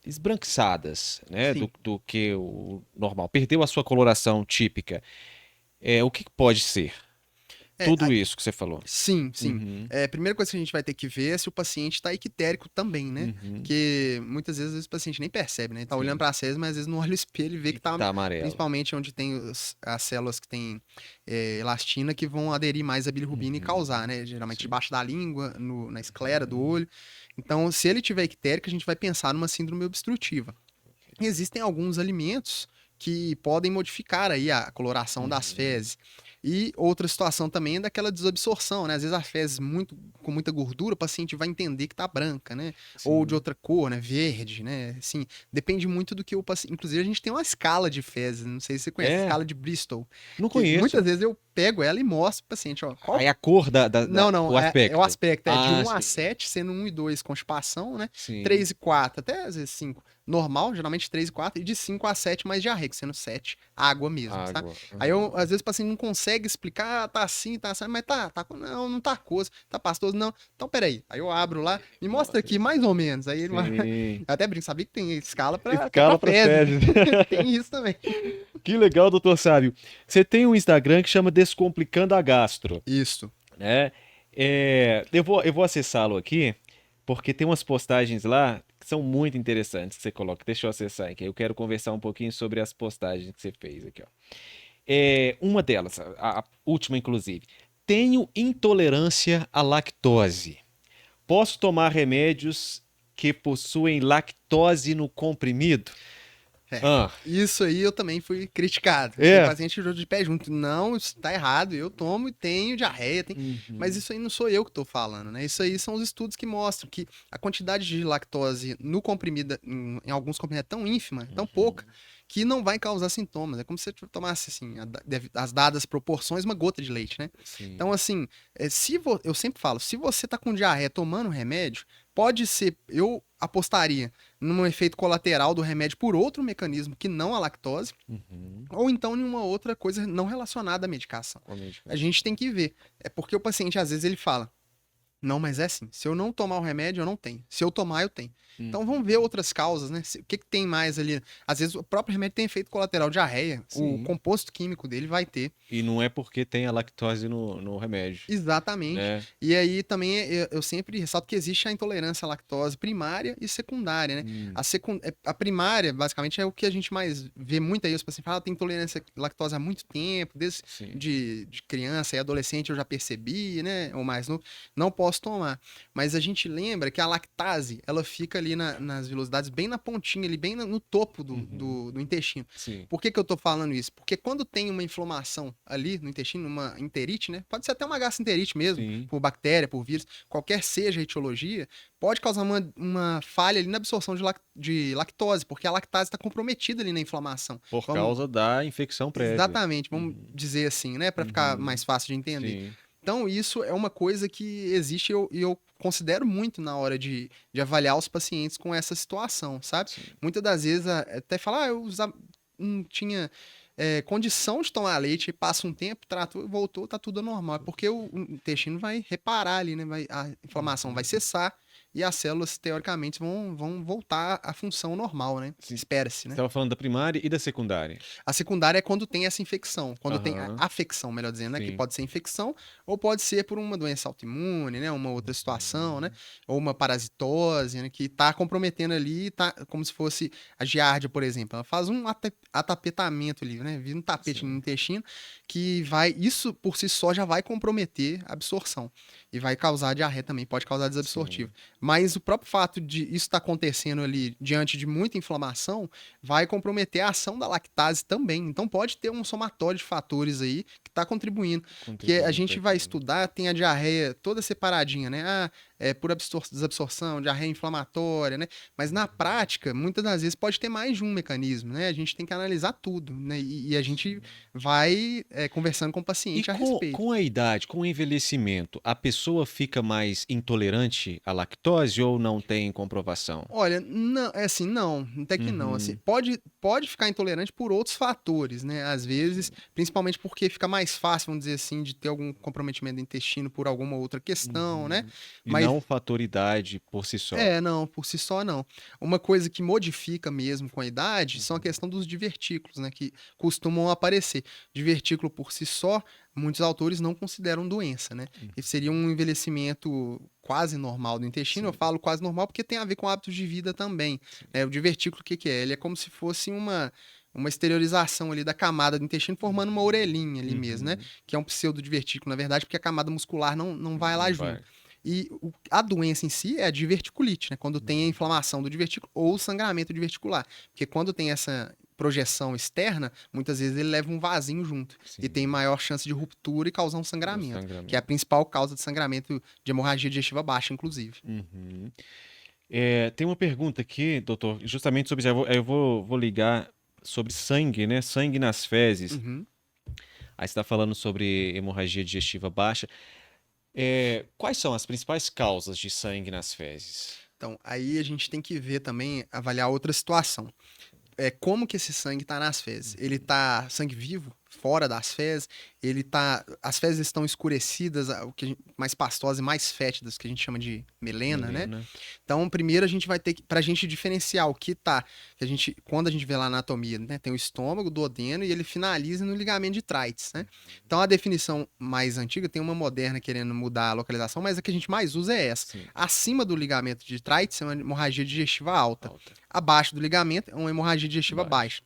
esbranquiçadas, né, do que o normal. Perdeu a sua coloração típica. O que pode ser? Tudo isso que você falou. Sim, sim. A primeira coisa que a gente vai ter que ver é se o paciente está ictérico também, né? Porque muitas vezes o paciente nem percebe, né? Ele tá olhando para as fezes, mas às vezes não olha o espelho e vê que tá amarelo. Principalmente onde tem as células que tem elastina que vão aderir mais à bilirrubina e causar, né? Geralmente debaixo da língua, na esclera do olho. Então, se ele tiver ictérico, a gente vai pensar numa síndrome obstrutiva. Existem alguns alimentos que podem modificar aí a coloração das fezes. E outra situação também é daquela desabsorção, né? Às vezes a fezes com muita gordura, o paciente vai entender que tá branca, né? Ou de Sim. outra cor, né? Verde, né? Assim, depende muito do que o paciente... Inclusive, a gente tem uma escala de fezes, não sei se você conhece, É, escala de Bristol, não que conheço. muitas vezes eu pego ela e mostro pro paciente, ó, Aí a cor não, não, o é o aspecto. aspecto, é de Ah, 1 a sim. 7, sendo 1 e 2 constipação, né? Sim. 3 e 4, até às vezes 5, normal, geralmente 3 e 4, e de 5 a 7 mais diarreico, sendo 7 água mesmo, sabe? Água. Aí eu, Aham. às vezes o paciente não consegue explicar, tá assim, mas não, não tá coisa, tá pastoso, não. Então, peraí, aí eu abro lá, me mostra aqui mais ou menos, aí ele vai... Sim. Eu até brinco, sabia que tem escala até pra Escala para fezes, fezes. tem isso também. Que legal, doutor Sábio. Você tem um Instagram que chama Descomplicando a Gastro, Isso. né? Eu vou acessá-lo aqui, porque tem umas postagens lá que são muito interessantes que você coloca. Deixa eu acessar aqui. Eu quero conversar um pouquinho sobre as postagens que você fez aqui, ó. Uma delas, a última inclusive. Tenho intolerância à lactose. Posso tomar remédios que possuem lactose no comprimido? É, Ah, isso aí eu também fui criticado. Tem é. paciente que jogou de pé junto. Não, isso tá errado. Eu tomo e tenho diarreia. Mas Uhum, isso aí não sou eu que tô falando, né? Isso aí são os estudos que mostram que a quantidade de lactose no comprimido, em alguns comprimidos, é tão ínfima, tão pouca, uhum, que não vai causar sintomas. É como se você tomasse, assim, as dadas proporções, uma gota de leite, né? sim. Então, assim, eu sempre falo, se você tá com diarreia tomando remédio, pode ser, eu apostaria num efeito colateral do remédio por outro mecanismo que não a lactose, Uhum, ou então em uma outra coisa não relacionada à medicação. com a A medicação. gente tem que ver. É porque o paciente, às vezes, ele fala: não, mas é assim, se eu não tomar o remédio, eu não tenho. Se eu tomar, eu tenho. Então vamos ver Uhum, outras causas, né? O que, que tem mais ali? Às vezes o próprio remédio tem efeito colateral, diarreia, o sim. composto químico dele vai ter. E não é porque tem a lactose no remédio, Exatamente. né? E aí também eu sempre ressalto que existe a intolerância à lactose primária e secundária, né? Hum, A primária, basicamente, é o que a gente mais vê muito aí. Os pacientes falam, tem intolerância à lactose há muito tempo, desde sim. de criança e adolescente eu já percebi, né? Ou mais novo, não posso tomar. Mas a gente lembra que a lactase, ela fica ali nas velocidades, bem na pontinha, ali, bem no topo Uhum, do intestino. sim. Por que que eu tô falando isso? Porque quando tem uma inflamação ali no intestino, uma enterite, né? Pode ser até uma gastroenterite mesmo, Sim. por bactéria, por vírus, qualquer seja a etiologia, pode causar uma falha ali na absorção de lactose, porque a lactase está comprometida ali na inflamação. Por Vamos, causa da infecção prévia. exatamente, vamos Uhum, dizer assim, né? Para ficar uhum, mais fácil de entender. sim. Então, isso é uma coisa que existe e eu considero muito na hora de avaliar os pacientes com essa situação, sabe? Sim. Muitas das vezes até falar, não tinha condição de tomar leite, passa um tempo, tratou, voltou, tá tudo normal. É porque o intestino vai reparar ali, né? A inflamação vai Uhum, cessar e as células, teoricamente, vão voltar à função normal, né? sim. Espera-se, Você né? estava falando da primária e da secundária. A secundária é quando tem essa infecção, quando tem a Aham, afecção, melhor dizendo, né? Que sim. pode ser infecção ou pode ser por uma doença autoimune, né? Uma outra situação, né? Uhum, Ou uma parasitose, né? Que tá comprometendo ali, tá como se fosse a giardia, por exemplo. Ela faz um atapetamento ali, né? Vira um tapete no sim. intestino que vai, isso por si só já vai comprometer a absorção e vai causar diarreia também, pode causar desabsortivo. Sim. Mas o próprio fato de isso estar acontecendo ali diante de muita inflamação vai comprometer a ação da lactase também. Então pode ter um somatório de fatores aí que está contribuindo. Que a Contribuindo para gente vai aquilo. estudar, tem a diarreia toda separadinha, né? Por desabsorção, diarreia inflamatória, né? Mas na prática, muitas das vezes pode ter mais de um mecanismo, né? A gente tem que analisar tudo, né? E a gente Sim. vai conversando com o E paciente a respeito. com a idade, com o envelhecimento, a pessoa fica mais intolerante à lactose ou não tem comprovação? Olha, não, é assim, não, até que não, assim, Uhum, pode ficar intolerante por outros fatores, né? Às vezes, sim. principalmente porque fica mais fácil, vamos dizer assim, de ter algum comprometimento do intestino por alguma outra questão, né? Uhum. E Mas não fator idade por si só. não, por si só não. Uma coisa que modifica mesmo com a idade são a Uhum. questão dos divertículos, né, que costumam aparecer. Divertículo por si só, muitos autores não consideram doença, né? E seria um envelhecimento quase normal do intestino. Eu Sim, falo quase normal porque tem a ver com hábitos de vida também. sim. Né? O divertículo, o que que é? Ele é como se fosse uma exteriorização ali da camada do intestino, formando uma orelhinha ali mesmo, né? Uhum. Que é um pseudodivertículo, na verdade, porque a camada muscular não vai lá Não junto. vai. E a doença em si é a diverticulite, né? Quando tem a inflamação do divertículo ou o sangramento diverticular. Porque quando tem essa projeção externa, muitas vezes ele leva um vasinho junto. Sim. E tem maior chance de ruptura e causar um sangramento. Que é a principal causa de sangramento de hemorragia digestiva baixa, inclusive. Uhum. Tem uma pergunta aqui, doutor, justamente sobre isso. Eu vou ligar sobre sangue, né? Sangue nas fezes. Uhum. Aí você está falando sobre hemorragia digestiva baixa. Quais são as principais causas de sangue nas fezes? Então, aí a gente tem que ver também, avaliar outra situação. Como que esse sangue está nas fezes? Ele está sangue vivo, fora das fezes? As fezes estão escurecidas, mais pastosas e mais fétidas, que a gente chama de melena, né? Então, primeiro a gente vai ter que, pra gente diferenciar o que tá, quando a gente vê lá na anatomia, né? Tem o estômago, o duodeno e ele finaliza no ligamento de Treitz, né? Então, a definição mais antiga, tem uma moderna querendo mudar a localização, mas a que a gente mais usa é essa. Sim. Acima do ligamento de Treitz é uma hemorragia digestiva alta. Abaixo do ligamento é uma hemorragia digestiva baixa.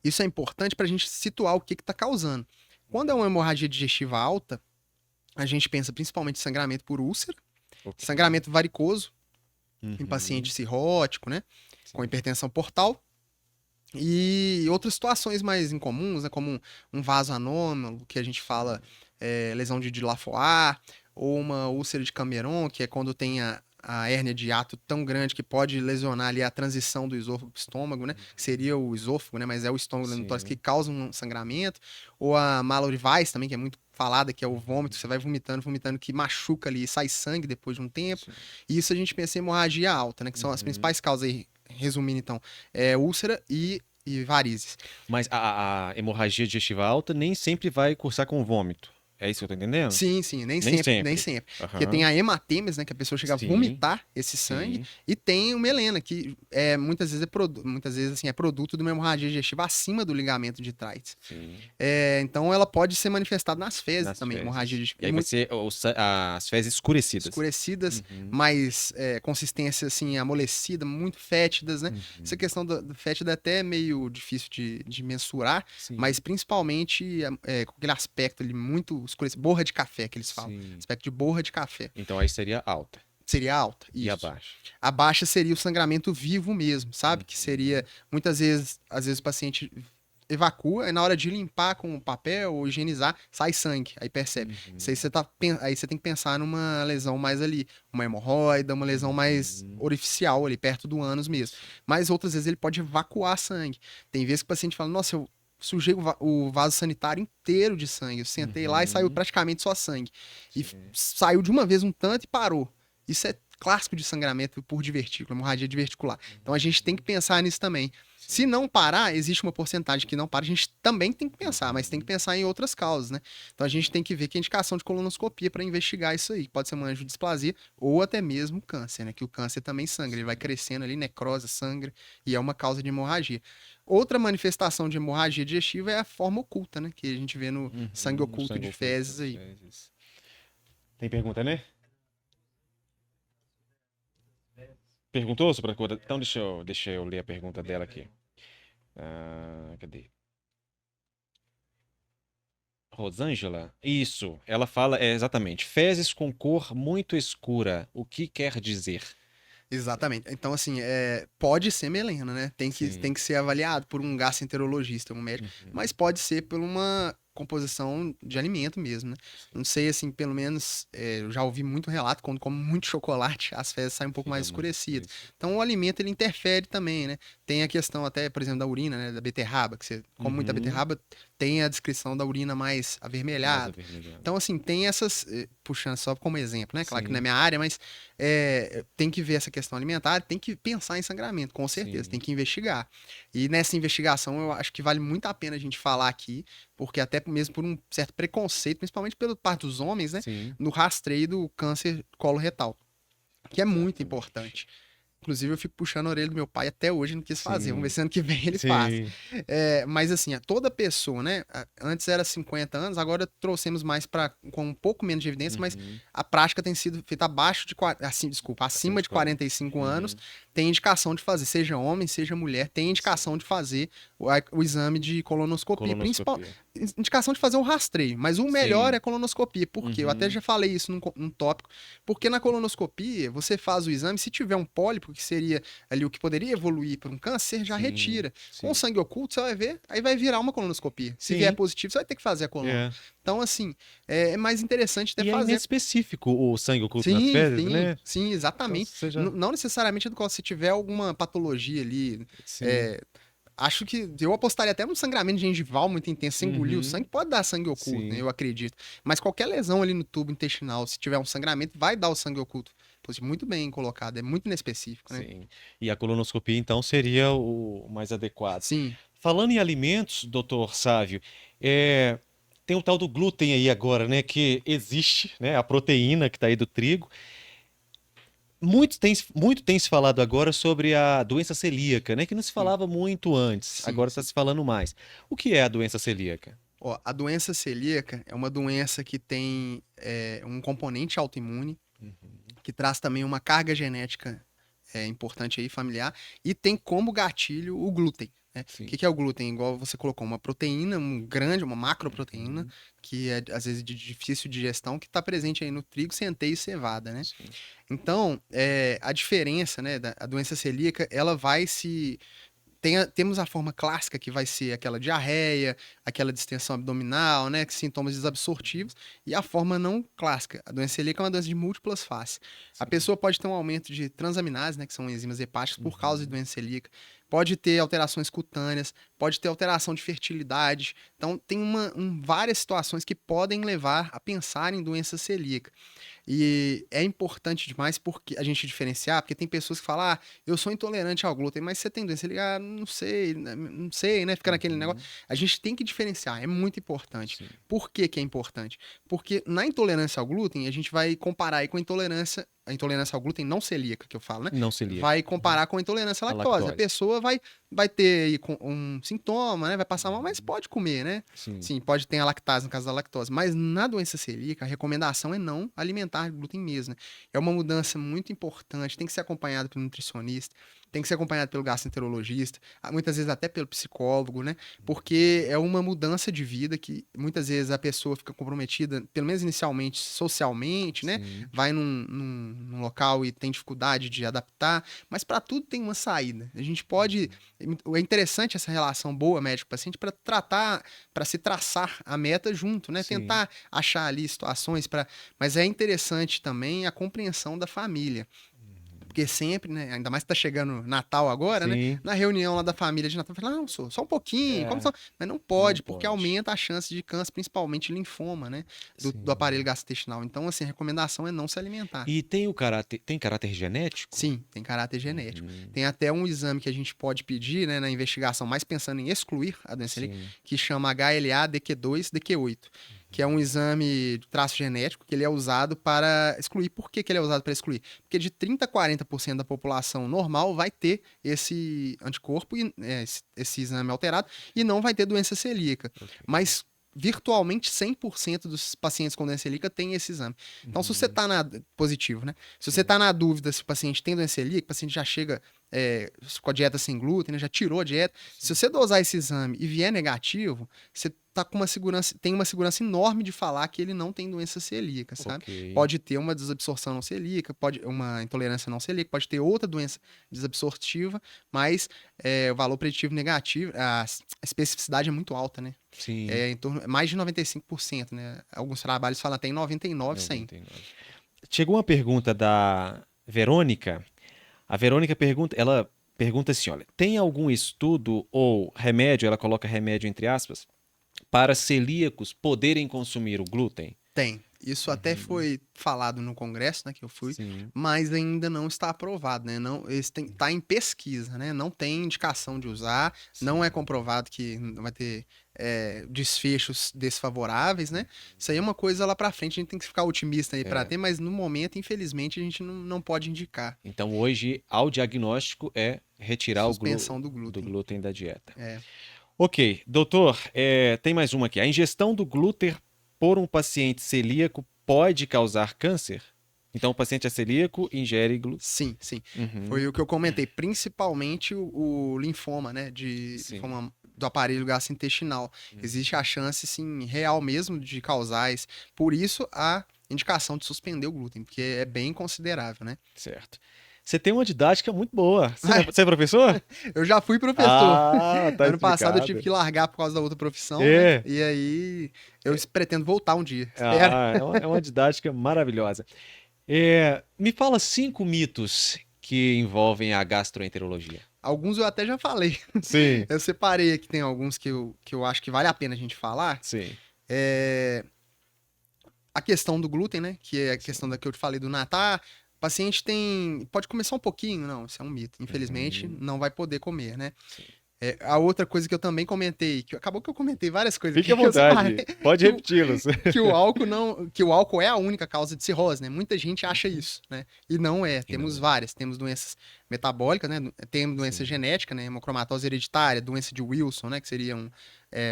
Isso é importante para a gente situar o que está causando. Quando é uma hemorragia digestiva alta, a gente pensa principalmente em sangramento por úlcera, sangramento varicoso, em paciente cirrótico, né? Sim. Com hipertensão portal. E outras situações mais incomuns, né? Como um vaso anômalo, que a gente fala lesão de Lafoire, ou uma úlcera de Cameron, que é quando tem a hérnia de hiato tão grande que pode lesionar ali a transição do esôfago para o estômago, né? Que seria o esôfago, né? Mas é o estômago do tórax que causa um sangramento. Ou a Mallory Weiss também, que é muito falada, que é o vômito. Você vai vomitando, que machuca ali e sai sangue depois de um tempo. Sim. E isso a gente pensa em hemorragia alta, né? Que são as principais causas aí, resumindo então, úlcera e varizes. Mas a hemorragia digestiva alta nem sempre vai cursar com vômito. É isso que eu tô entendendo? Sim, nem sempre. Uhum. Porque tem a hematemes, né? Que a pessoa chega a vomitar esse sangue. Sim. E tem o melena, que muitas vezes é produto de uma hemorragia digestiva acima do ligamento de Treitz. Então ela pode ser manifestada nas fezes também, hemorragia digestiva. E aí vai ser as fezes escurecidas. Escurecidas, mais consistência assim, amolecida, muito fétidas, né? Essa questão do fétida é até meio difícil de mensurar, mas principalmente com aquele aspecto ali muito borra de café, que eles falam. Sim. Aspecto de borra de café. Então aí seria alta. Seria alta, isso. E a baixa? A baixa seria o sangramento vivo mesmo, sabe? Que seria, muitas vezes, às vezes o paciente evacua, e na hora de limpar com papel ou higienizar, sai sangue, aí percebe. Isso aí você tem que pensar numa lesão mais ali, uma hemorroida, uma lesão mais orificial ali, perto do ânus mesmo. Mas outras vezes ele pode evacuar sangue. Tem vezes que o paciente fala, nossa, eu sujei o vaso sanitário inteiro de sangue. Eu sentei lá e saiu praticamente só sangue. E saiu de uma vez um tanto e parou. Isso é clássico de sangramento por divertículo, hemorragia diverticular. Então a gente tem que pensar nisso também. Se não parar, existe uma porcentagem que não para, a gente também tem que pensar, mas tem que pensar em outras causas, né? Então a gente tem que ver que a indicação de colonoscopia para investigar isso aí. Pode ser uma angiodisplasia ou até mesmo câncer, né? Que o câncer também sangra, ele vai crescendo ali, necrose, sangra, e é uma causa de hemorragia. Outra manifestação de hemorragia digestiva é a forma oculta, né? Que a gente vê no sangue oculto de fezes aí. Tem pergunta, né? Perguntou sobre a cor? Então deixa eu ler a pergunta dela aqui. Cadê? Rosângela? Isso. Ela fala, exatamente. Fezes com cor muito escura. O que quer dizer? Exatamente. Então, assim, pode ser melena, né? Tem que ser avaliado por um gastroenterologista, um médico, mas pode ser por uma composição de alimento mesmo, né? Não sei, assim, pelo menos, eu já ouvi muito relato, quando como muito chocolate, as fezes saem um pouco mais escurecidas. Então, o alimento, ele interfere também, né? Tem a questão até, por exemplo, da urina, né? Da beterraba, que você come muita beterraba, tem a descrição da urina mais avermelhada. Então, assim, tem essas, puxando só como exemplo, né? Claro que não é minha área, mas tem que ver essa questão alimentar, tem que pensar em sangramento, com certeza, tem que investigar. E nessa investigação, eu acho que vale muito a pena a gente falar aqui, porque até mesmo por um certo preconceito, principalmente pela parte dos homens, né? No rastreio do câncer coloretal, que é muito importante. Inclusive, eu fico puxando a orelha do meu pai até hoje, não quis fazer. Vamos ver se ano que vem ele faz. Mas assim, toda pessoa, né? Antes era 50 anos, agora trouxemos mais com um pouco menos de evidência, mas a prática tem sido feita acima de 45 anos. tem indicação de fazer, seja homem, seja mulher, tem indicação de fazer o exame de colonoscopia. Principal, indicação de fazer um rastreio, mas o melhor é colonoscopia. Por quê? Eu até já falei isso num tópico. Porque na colonoscopia, você faz o exame, se tiver um pólipo, que seria ali o que poderia evoluir para um câncer, você já retira. Com o sangue oculto, você vai ver, aí vai virar uma colonoscopia. Se vier positivo, você vai ter que fazer a coluna. Então, assim, é mais interessante até fazer. É específico o sangue oculto nas fezes, né? Sim, exatamente. Então, não necessariamente do qual se tiver alguma patologia ali. Acho que eu apostaria até num sangramento gengival muito intenso, sem engolir o sangue, pode dar sangue oculto, né? Eu acredito. Mas qualquer lesão ali no tubo intestinal, se tiver um sangramento, vai dar o sangue oculto. Muito bem colocado, é muito inespecífico, né? Sim. E a colonoscopia, então, seria o mais adequado. Sim. Falando em alimentos, doutor Sávio, tem o tal do glúten aí agora, né? Que existe, né? A proteína que está aí do trigo. Muito tem se falado agora sobre a doença celíaca, né? Que não se falava muito antes, agora está se falando mais. O que é a doença celíaca? A doença celíaca é uma doença que tem um componente autoimune, que traz também uma carga genética importante aí, familiar, e tem como gatilho o glúten. Né? O que é o glúten? Igual você colocou, uma proteína, uma macroproteína, que é às vezes de difícil digestão, que está presente aí no trigo, centeio e cevada, né? Sim. Então, a diferença, né, da doença celíaca, ela vai se... Temos a forma clássica, que vai ser aquela diarreia, aquela distensão abdominal, né, sintomas desabsortivos, e a forma não clássica. A doença celíaca é uma doença de múltiplas faces. A pessoa pode ter um aumento de transaminases, né, que são enzimas hepáticas, por causa de doença celíaca. Pode ter alterações cutâneas, pode ter alteração de fertilidade. Então, tem várias situações que podem levar a pensar em doença celíaca. E é importante demais porque a gente diferenciar, porque tem pessoas que falam, eu sou intolerante ao glúten, mas você tem doença celíaca? Não sei, né? Fica naquele negócio. A gente tem que diferenciar, é muito importante. Sim. Por que é importante? Porque na intolerância ao glúten, a gente vai comparar aí com a intolerância ao glúten não celíaca, que eu falo, né? Não celíaca. Vai comparar com a intolerância à lactose. A pessoa vai ter aí um sintoma, né? Vai passar mal, mas pode comer, né? Sim, pode ter a lactase no caso da lactose. Mas na doença celíaca, a recomendação é não alimentar glúten mesmo, né? É uma mudança muito importante, tem que ser acompanhado pelo nutricionista, tem que ser acompanhado pelo gastroenterologista, muitas vezes até pelo psicólogo, né? Porque é uma mudança de vida que muitas vezes a pessoa fica comprometida, pelo menos inicialmente, socialmente, né? Vai num local e tem dificuldade de adaptar, mas para tudo tem uma saída. A gente pode... É interessante essa relação boa médico-paciente para tratar, para se traçar a meta junto, né? Sim. Tentar achar ali situações para... Mas é interessante também a compreensão da família. Porque sempre, né? Ainda mais que tá chegando Natal agora, né? Na reunião lá da família de Natal, fala, não, só um pouquinho, mas não pode, porque aumenta a chance de câncer, principalmente linfoma, né? Do aparelho gastrointestinal. Então, assim, a recomendação é não se alimentar. E tem caráter genético? Sim, tem caráter genético. Tem até um exame que a gente pode pedir, né, na investigação, mais pensando em excluir a doença celíaca, que chama HLA-DQ2, DQ8. Que é um exame de traço genético que ele é usado para excluir. Por que ele é usado para excluir? Porque de 30% a 40% da população normal vai ter esse anticorpo, esse exame alterado, e não vai ter doença celíaca. Mas virtualmente 100% dos pacientes com doença celíaca tem esse exame. Então, se você está positivo, né? Se você está na dúvida se o paciente tem doença celíaca, o paciente já chega com a dieta sem glúten, né? Já tirou a dieta. Se você dosar esse exame e vier negativo, você tá com tem uma segurança enorme de falar que ele não tem doença celíaca, sabe? Pode ter uma desabsorção não celíaca, uma intolerância não celíaca, pode ter outra doença desabsortiva, mas o valor preditivo negativo, a especificidade é muito alta, né? Sim. Em torno mais de 95%, né? Alguns trabalhos falam até em 99%, 100%. Chegou uma pergunta da Verônica. A Verônica pergunta assim, olha, tem algum estudo ou remédio, ela coloca remédio entre aspas, para celíacos poderem consumir o glúten? Tem. Isso até foi falado no congresso, né, que eu fui, mas ainda não está aprovado, né? Está em pesquisa, né? Não tem indicação de usar, não é comprovado que vai ter desfechos desfavoráveis, né? Isso aí é uma coisa lá para frente, a gente tem que ficar otimista aí para ter, mas no momento, infelizmente, a gente não pode indicar. Então, hoje, ao diagnóstico é retirar suspensão do glúten da dieta. Ok, doutor, tem mais uma aqui. A ingestão do glúten por um paciente celíaco pode causar câncer? Então o paciente é celíaco, ingere glúten. Sim, sim. Uhum. Foi o que eu comentei, principalmente o linfoma, né, linfoma do aparelho gastrointestinal. Existe a chance, sim, real mesmo de causar isso. Por isso, a indicação de suspender o glúten, porque é bem considerável, né? Certo. Você tem uma didática muito boa. Você é professor? Eu já fui professor. Ah, tá Ano passado eu explicado. tive que largar por causa da outra profissão, É. né? E aí eu pretendo voltar um dia. Espero. É uma didática maravilhosa. Me fala 5 mitos que envolvem a gastroenterologia. Alguns eu até já falei. Sim, Eu separei aqui, tem alguns que eu acho que vale a pena a gente falar. sim. É, a questão do glúten, né? Que é a questão da que eu te falei do natar. O paciente pode começar um pouquinho, não, isso é um mito. Infelizmente, não vai poder comer, né? Sim. A outra coisa que eu também comentei, que acabou que eu comentei várias coisas Fique à aqui que eu vontade. separei, Pode que repeti-los. que o álcool é a única causa de cirrose, né? Muita gente acha isso, né? E não é. Temos várias. Temos doenças metabólicas, né? Temos doença genética, né? Hemocromatose hereditária, doença de Wilson, né? Que seria um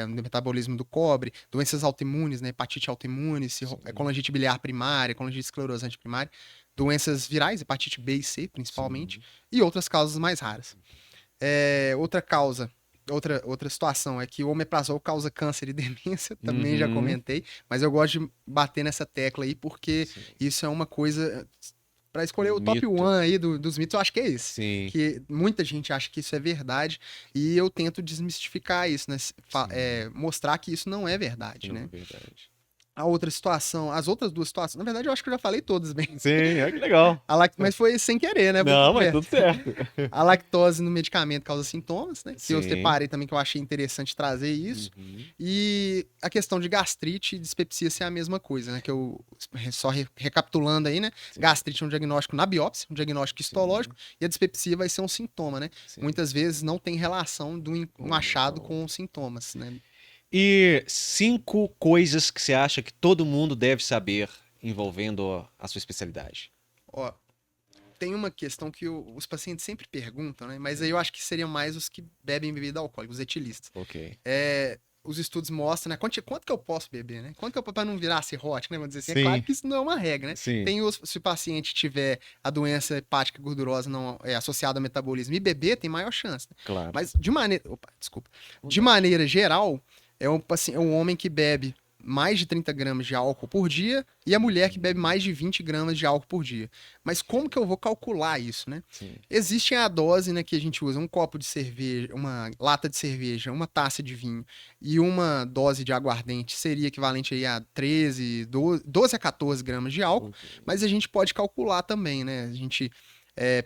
metabolismo do cobre, doenças autoimunes, né? Hepatite autoimune, colangite biliar primária, colangite esclerosante primária, doenças virais, hepatite B e C, principalmente, e outras causas mais raras. Outra situação é que o omeprazol causa câncer e demência, também já comentei, mas eu gosto de bater nessa tecla aí porque isso é uma coisa. Para escolher o top 1 aí dos mitos, eu acho que é esse. Sim. Que muita gente acha que isso é verdade e eu tento desmistificar isso, né? Mostrar que isso não é verdade, Não né? é verdade. A outra situação, as outras duas situações, na verdade eu acho que eu já falei todas bem. Sim, que legal. Mas foi sem querer, né? Não, mas tudo certo. A lactose no medicamento causa sintomas, né? Que eu Sim. separei também, que eu achei interessante trazer isso. E a questão de gastrite e dispepsia ser a mesma coisa, né? Que eu, só recapitulando aí, né? Sim. Gastrite é um diagnóstico na biópsia, um diagnóstico histológico, e a dispepsia vai ser um sintoma, né? Sim. Muitas vezes não tem relação de um achado com os sintomas, né? E 5 coisas que você acha que todo mundo deve saber envolvendo a sua especialidade. Ó, tem uma questão que os pacientes sempre perguntam, né? Mas aí eu acho que seriam mais os que bebem bebida alcoólica, os etilistas. Ok. Os estudos mostram, né? Quanto que eu posso beber, né? Quanto que eu para não virar cirrótico, né? Vamos dizer assim. Sim. É claro que isso não é uma regra, né? Sim. Se o paciente tiver a doença hepática gordurosa não associada ao metabolismo e beber, tem maior chance. Né? Claro. Mas de maneira geral, é um homem que bebe mais de 30 gramas de álcool por dia e a mulher que bebe mais de 20 gramas de álcool por dia. Mas como que eu vou calcular isso, né? Sim. Existe a dose, né, que a gente usa, um copo de cerveja, uma lata de cerveja, uma taça de vinho e uma dose de aguardente seria equivalente aí a 12 a 14 gramas de álcool, mas a gente pode calcular também, né? A gente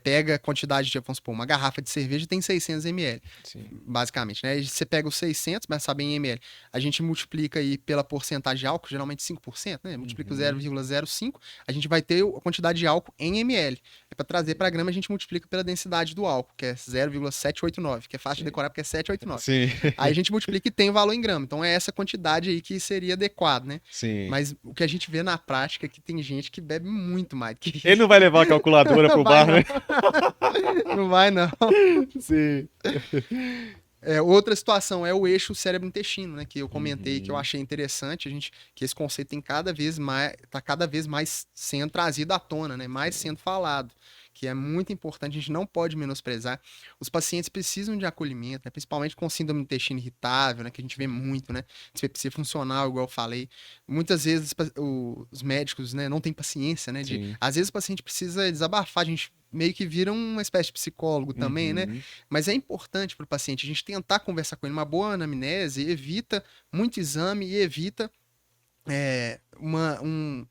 pega a quantidade de, vamos supor, uma garrafa de cerveja tem 600 ml, Sim. basicamente, né? Você pega os 600, mas sabe em ml, a gente multiplica aí pela porcentagem de álcool, geralmente 5%, né? Multiplica o 0,05, a gente vai ter a quantidade de álcool em ml. Para trazer para grama, a gente multiplica pela densidade do álcool, que é 0,789, que é fácil de decorar porque é 789. Sim. Aí a gente multiplica e tem o valor em grama. Então é essa quantidade aí que seria adequado, né? Sim. Mas o que a gente vê na prática é que tem gente que bebe muito mais do que isso. Ele não vai levar a calculadora pro bar, né? Não vai, não. Sim. Outra situação é o eixo cérebro-intestino, né? Que eu comentei, que eu achei interessante, que esse conceito tem tá cada vez mais sendo trazido à tona, né? Mais sendo falado, que é muito importante, a gente não pode menosprezar. Os pacientes precisam de acolhimento, né? Principalmente com síndrome do intestino irritável, né? Que a gente vê muito, né? Dispepsia funcional, igual eu falei. Muitas vezes os médicos, né, não têm paciência, né? Às vezes o paciente precisa desabafar, a gente meio que vira uma espécie de psicólogo também, né? Mas é importante para o paciente a gente tentar conversar com ele. Uma boa anamnese evita muito exame e evita uma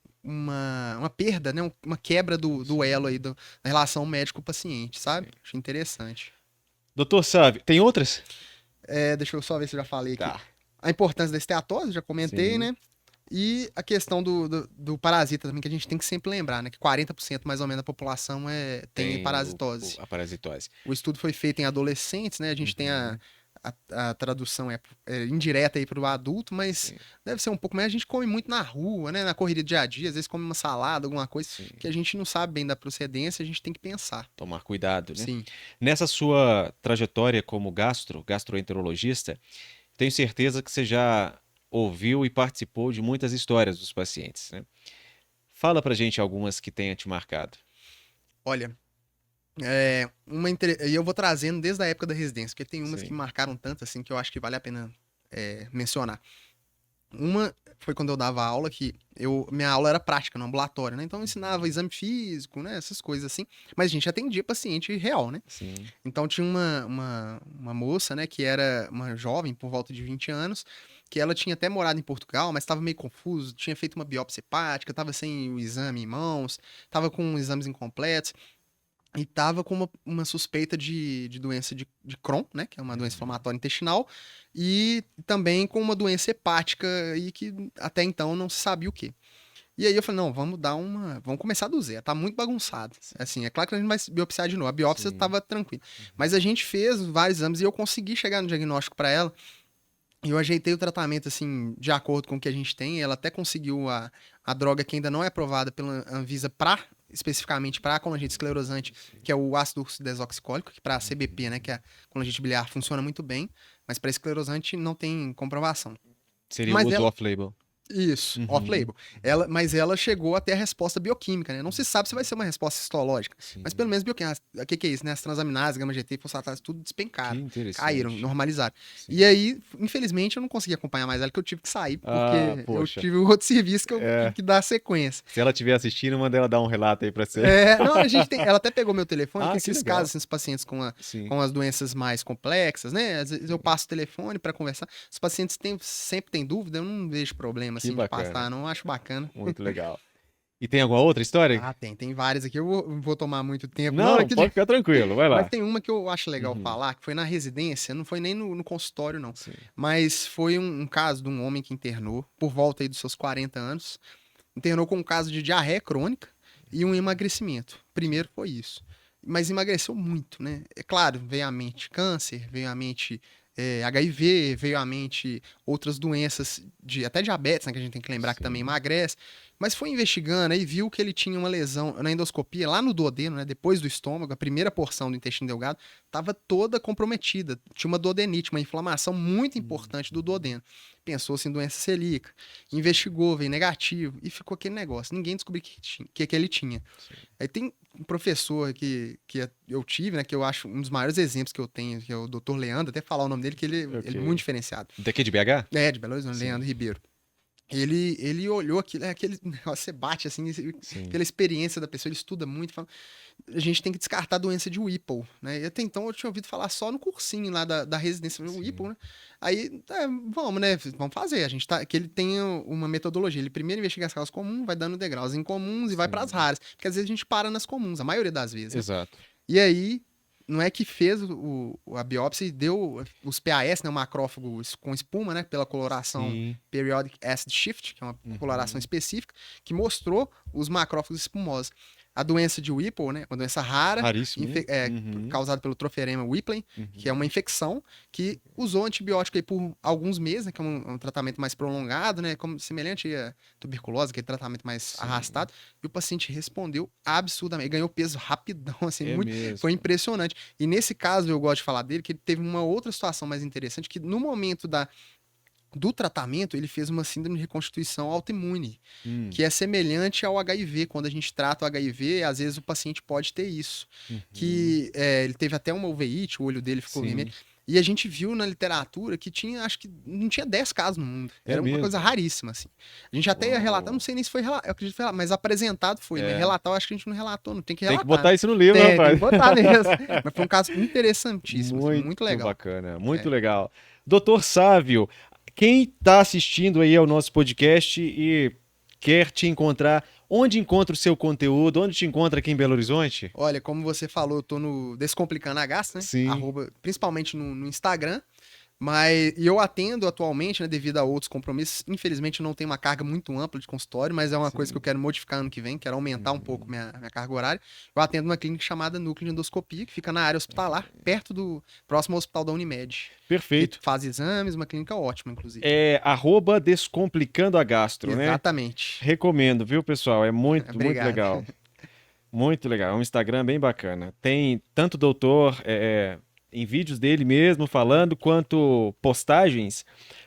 perda, né? Uma quebra do elo aí da relação médico-paciente, sabe? Acho interessante. Doutor Sávio, tem outras? Deixa eu só ver se eu já falei aqui. Tá. A importância da esteatose, já comentei, Sim. né? E a questão do parasita também, que a gente tem que sempre lembrar, né? Que 40% mais ou menos da população tem parasitose. A parasitose. O estudo foi feito em adolescentes, né? A gente tem a tradução indireta aí para o adulto, mas deve ser um pouco mais. A gente come muito na rua, né? Na correria do dia a dia, às vezes come uma salada, alguma coisa que a gente não sabe bem da procedência, a gente tem que pensar. Tomar cuidado, né? Sim. Nessa sua trajetória como gastroenterologista, tenho certeza que você já ouviu e participou de muitas histórias dos pacientes, né? Fala pra gente algumas que tenha te marcado. Olha, e eu vou trazendo desde a época da residência, porque tem umas Sim. que me marcaram tanto, assim, que eu acho que vale a pena mencionar. Uma foi quando eu dava aula, minha aula era prática, no ambulatório, né? Então eu ensinava exame físico, né? Essas coisas assim. Mas a gente atendia paciente real, né? Sim. Então tinha uma moça, né? Que era uma jovem, por volta de 20 anos, que ela tinha até morado em Portugal, mas estava meio confuso, tinha feito uma biópsia hepática, estava sem o exame em mãos, estava com exames incompletos. E tava com uma suspeita de doença de Crohn, né? Que é uma doença inflamatória intestinal. E também com uma doença hepática e que até então não se sabia o quê. E aí eu falei, não, vamos começar do zero. Tá muito bagunçado. Assim, é claro que a gente vai biopsiar de novo. A biópsia Sim. tava tranquila. Mas a gente fez vários exames e eu consegui chegar no diagnóstico para ela. E eu ajeitei o tratamento, assim, de acordo com o que a gente tem. Ela até conseguiu a droga que ainda não é aprovada pela Anvisa especificamente para colangite esclerosante, que é o ácido urso desoxicólico, que para CBP, né, que é a colangite biliar, funciona muito bem, mas para esclerosante não tem comprovação. Seria Mas o uso ela, off-label. Isso, Uhum. off-label. Mas ela chegou até a resposta bioquímica, né? Não se sabe se vai ser uma resposta histológica, Sim. mas pelo menos bioquímica. O que é isso, né? As transaminases, gama-GT, fosfatase, tudo Que despencaram. interessante. Caíram, normalizaram. Sim. E aí, infelizmente, eu não consegui acompanhar mais ela, que eu tive que sair, porque eu poxa. tive outro serviço que eu tive que dar sequência. Se ela estiver assistindo, manda ela dar um relato aí pra você. Não, ela até pegou meu telefone, que que esses legal. casos, assim, os pacientes com Sim. as doenças mais complexas, né? Às vezes eu passo o telefone para conversar. Os pacientes sempre têm dúvida, eu não vejo problema, Que assim, de bacana. passar, não acho bacana. Muito legal. E tem alguma outra história? Tem várias aqui. Eu vou tomar muito tempo. Não, é que pode ficar tranquilo, vai lá. Mas tem uma que eu acho legal falar, que foi na residência, não foi nem no consultório, não. Sim. Mas foi um caso de um homem que internou, por volta aí dos seus 40 anos, internou com um caso de diarreia crônica e um emagrecimento. Primeiro foi isso. Mas emagreceu muito, né? É claro, veio à mente câncer, veio à mente HIV, veio à mente outras doenças, até diabetes, né, que a gente tem que lembrar que também emagrece. Mas foi investigando aí, viu que ele tinha uma lesão na endoscopia, lá no duodeno, né, depois do estômago, a primeira porção do intestino delgado, estava toda comprometida. Tinha uma duodenite, uma inflamação muito importante do duodeno. Pensou-se em doença celíaca, investigou, veio negativo, e ficou aquele negócio. Ninguém descobriu que ele tinha. Sim. Aí tem um professor que eu tive, né, que eu acho um dos maiores exemplos que eu tenho, que é o Dr. Leandro, até falar o nome dele, que ele é muito diferenciado. Daqui de BH? De Belo Horizonte, Leandro Ribeiro. Ele olhou aquele negócio, você bate assim, pela experiência da pessoa, ele estuda muito, fala, a gente tem que descartar a doença de Whipple, né? E até então eu tinha ouvido falar só no cursinho lá da residência, o Whipple, né? Aí, vamos, né? Vamos fazer. A gente que ele tem uma metodologia. Ele primeiro investiga as causas comuns, vai dando degraus incomuns e vai para as raras. Porque às vezes a gente para nas comuns, a maioria das vezes. Né? Exato. E aí, não é que fez a biópsia e deu os PAS, né, o macrófago com espuma, né, pela coloração Periodic Acid Shift, que é uma coloração específica, que mostrou os macrófagos espumosos. A doença de Whipple, né, uma doença rara, causada pelo Trophorema whipplei, que é uma infecção que usou antibiótico aí por alguns meses, né, que é um tratamento mais prolongado, né, como semelhante à tuberculose, que é tratamento mais arrastado, e o paciente respondeu absurdamente, ganhou peso rapidão, assim, foi impressionante. E nesse caso eu gosto de falar dele, que ele teve uma outra situação mais interessante, que no momento do tratamento, ele fez uma síndrome de reconstituição autoimune, que é semelhante ao HIV. Quando a gente trata o HIV, às vezes o paciente pode ter isso. Que ele teve até uma uveíte, o olho dele ficou vermelho. E a gente viu na literatura que acho que não tinha 10 casos no mundo. Era uma coisa raríssima, assim. A gente até ia relatar, não sei nem se foi relatado, eu acredito que foi relatado, mas apresentado foi. Mas relatar, eu acho que a gente não relatou, não tem que relatar. Tem que botar isso no livro, rapaz. Tem que botar mesmo. Mas foi um caso interessantíssimo, muito legal. Muito bacana, muito legal. Doutor Sávio, quem está assistindo aí ao nosso podcast e quer te encontrar, onde encontra o seu conteúdo? Onde te encontra aqui em Belo Horizonte? Olha, como você falou, eu tô no Descomplicando a Gastro, né? Sim. Principalmente no Instagram. E eu atendo atualmente, né, devido a outros compromissos. Infelizmente, eu não tenho uma carga muito ampla de consultório, mas é uma coisa que eu quero modificar ano que vem, quero aumentar um pouco minha carga horária. Eu atendo uma clínica chamada Núcleo de Endoscopia, que fica na área hospitalar, próximo ao hospital da Unimed. Perfeito. Que faz exames, uma clínica ótima, inclusive. É @Descomplicando a Gastro, né? Exatamente. Recomendo, viu, pessoal? É muito legal. Muito legal. É um Instagram bem bacana. Tem tanto doutor em vídeos dele mesmo falando, quanto postagens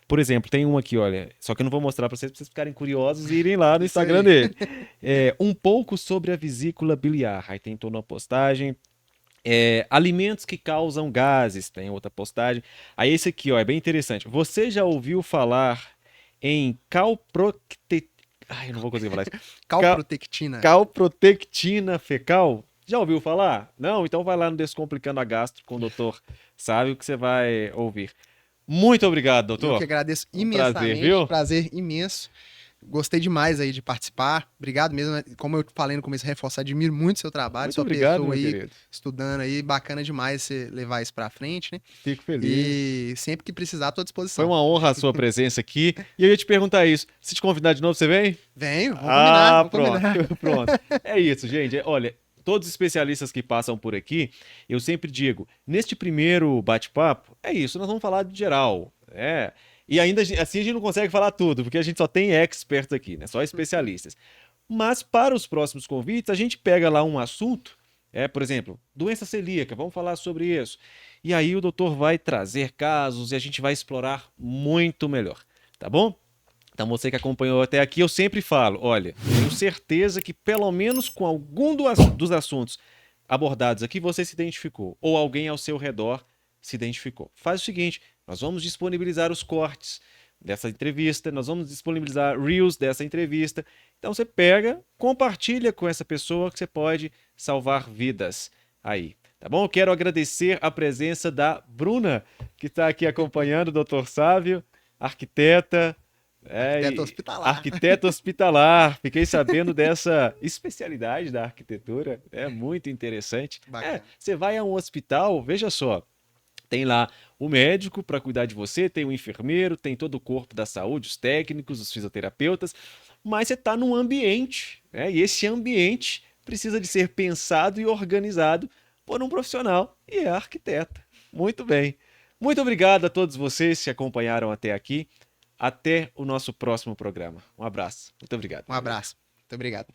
Por exemplo, tem um aqui, olha, só que eu não vou mostrar para vocês ficarem curiosos e irem lá no Isso aí. Instagram dele. Um pouco sobre a vesícula biliar. Aí tem toda uma postagem. Alimentos que causam gases, tem outra postagem. Aí esse aqui, ó, é bem interessante. Você já ouviu falar em Ai, eu não vou conseguir falar isso. Calprotectina. Calprotectina fecal? Já ouviu falar? Não? Então vai lá no Descomplicando a Gastro com o doutor Sávio que você vai ouvir. Muito obrigado, doutor. Eu que agradeço Um imensamente. prazer, viu? Prazer imenso. Gostei demais aí de participar. Obrigado mesmo. Como eu falei no começo, reforçar, admiro muito o seu trabalho, Muito sua obrigado, pessoa meu aí, querido. estudando aí. Bacana demais você levar isso pra frente, né? Fico feliz. E sempre que precisar, tô à disposição. Foi uma honra a sua presença aqui. E eu ia te perguntar isso. Se te convidar de novo, você vem? Venho, vamos combinar. Vamos pronto. combinar. Pronto. É isso, gente. Olha, todos os especialistas que passam por aqui, eu sempre digo, neste primeiro bate-papo, é isso, nós vamos falar de geral. E ainda assim a gente não consegue falar tudo, porque a gente só tem experts aqui, né? Só especialistas. Mas para os próximos convites, a gente pega lá um assunto, por exemplo, doença celíaca, vamos falar sobre isso. E aí o doutor vai trazer casos e a gente vai explorar muito melhor, tá bom? Então você que acompanhou até aqui, eu sempre falo, olha, tenho certeza que pelo menos com algum dos assuntos abordados aqui você se identificou, ou alguém ao seu redor se identificou. Faz o seguinte, nós vamos disponibilizar os cortes dessa entrevista, nós vamos disponibilizar reels dessa entrevista. Então você pega, compartilha com essa pessoa que você pode salvar vidas aí. Tá bom? Eu quero agradecer a presença da Bruna, que está aqui acompanhando o Dr. Sávio, arquiteta. Arquiteto hospitalar. Arquiteto hospitalar. Fiquei sabendo dessa especialidade da arquitetura. É muito interessante. Bacana. Você vai a um hospital, veja só. Tem lá o médico para cuidar de você, tem o enfermeiro, tem todo o corpo da saúde, os técnicos, os fisioterapeutas, mas você está num ambiente, e esse ambiente precisa de ser pensado e organizado por um profissional, e é arquiteta. Muito bem. Muito obrigado a todos vocês que acompanharam até aqui. Até o nosso próximo programa. Um abraço. Muito obrigado. Um abraço. Muito obrigado.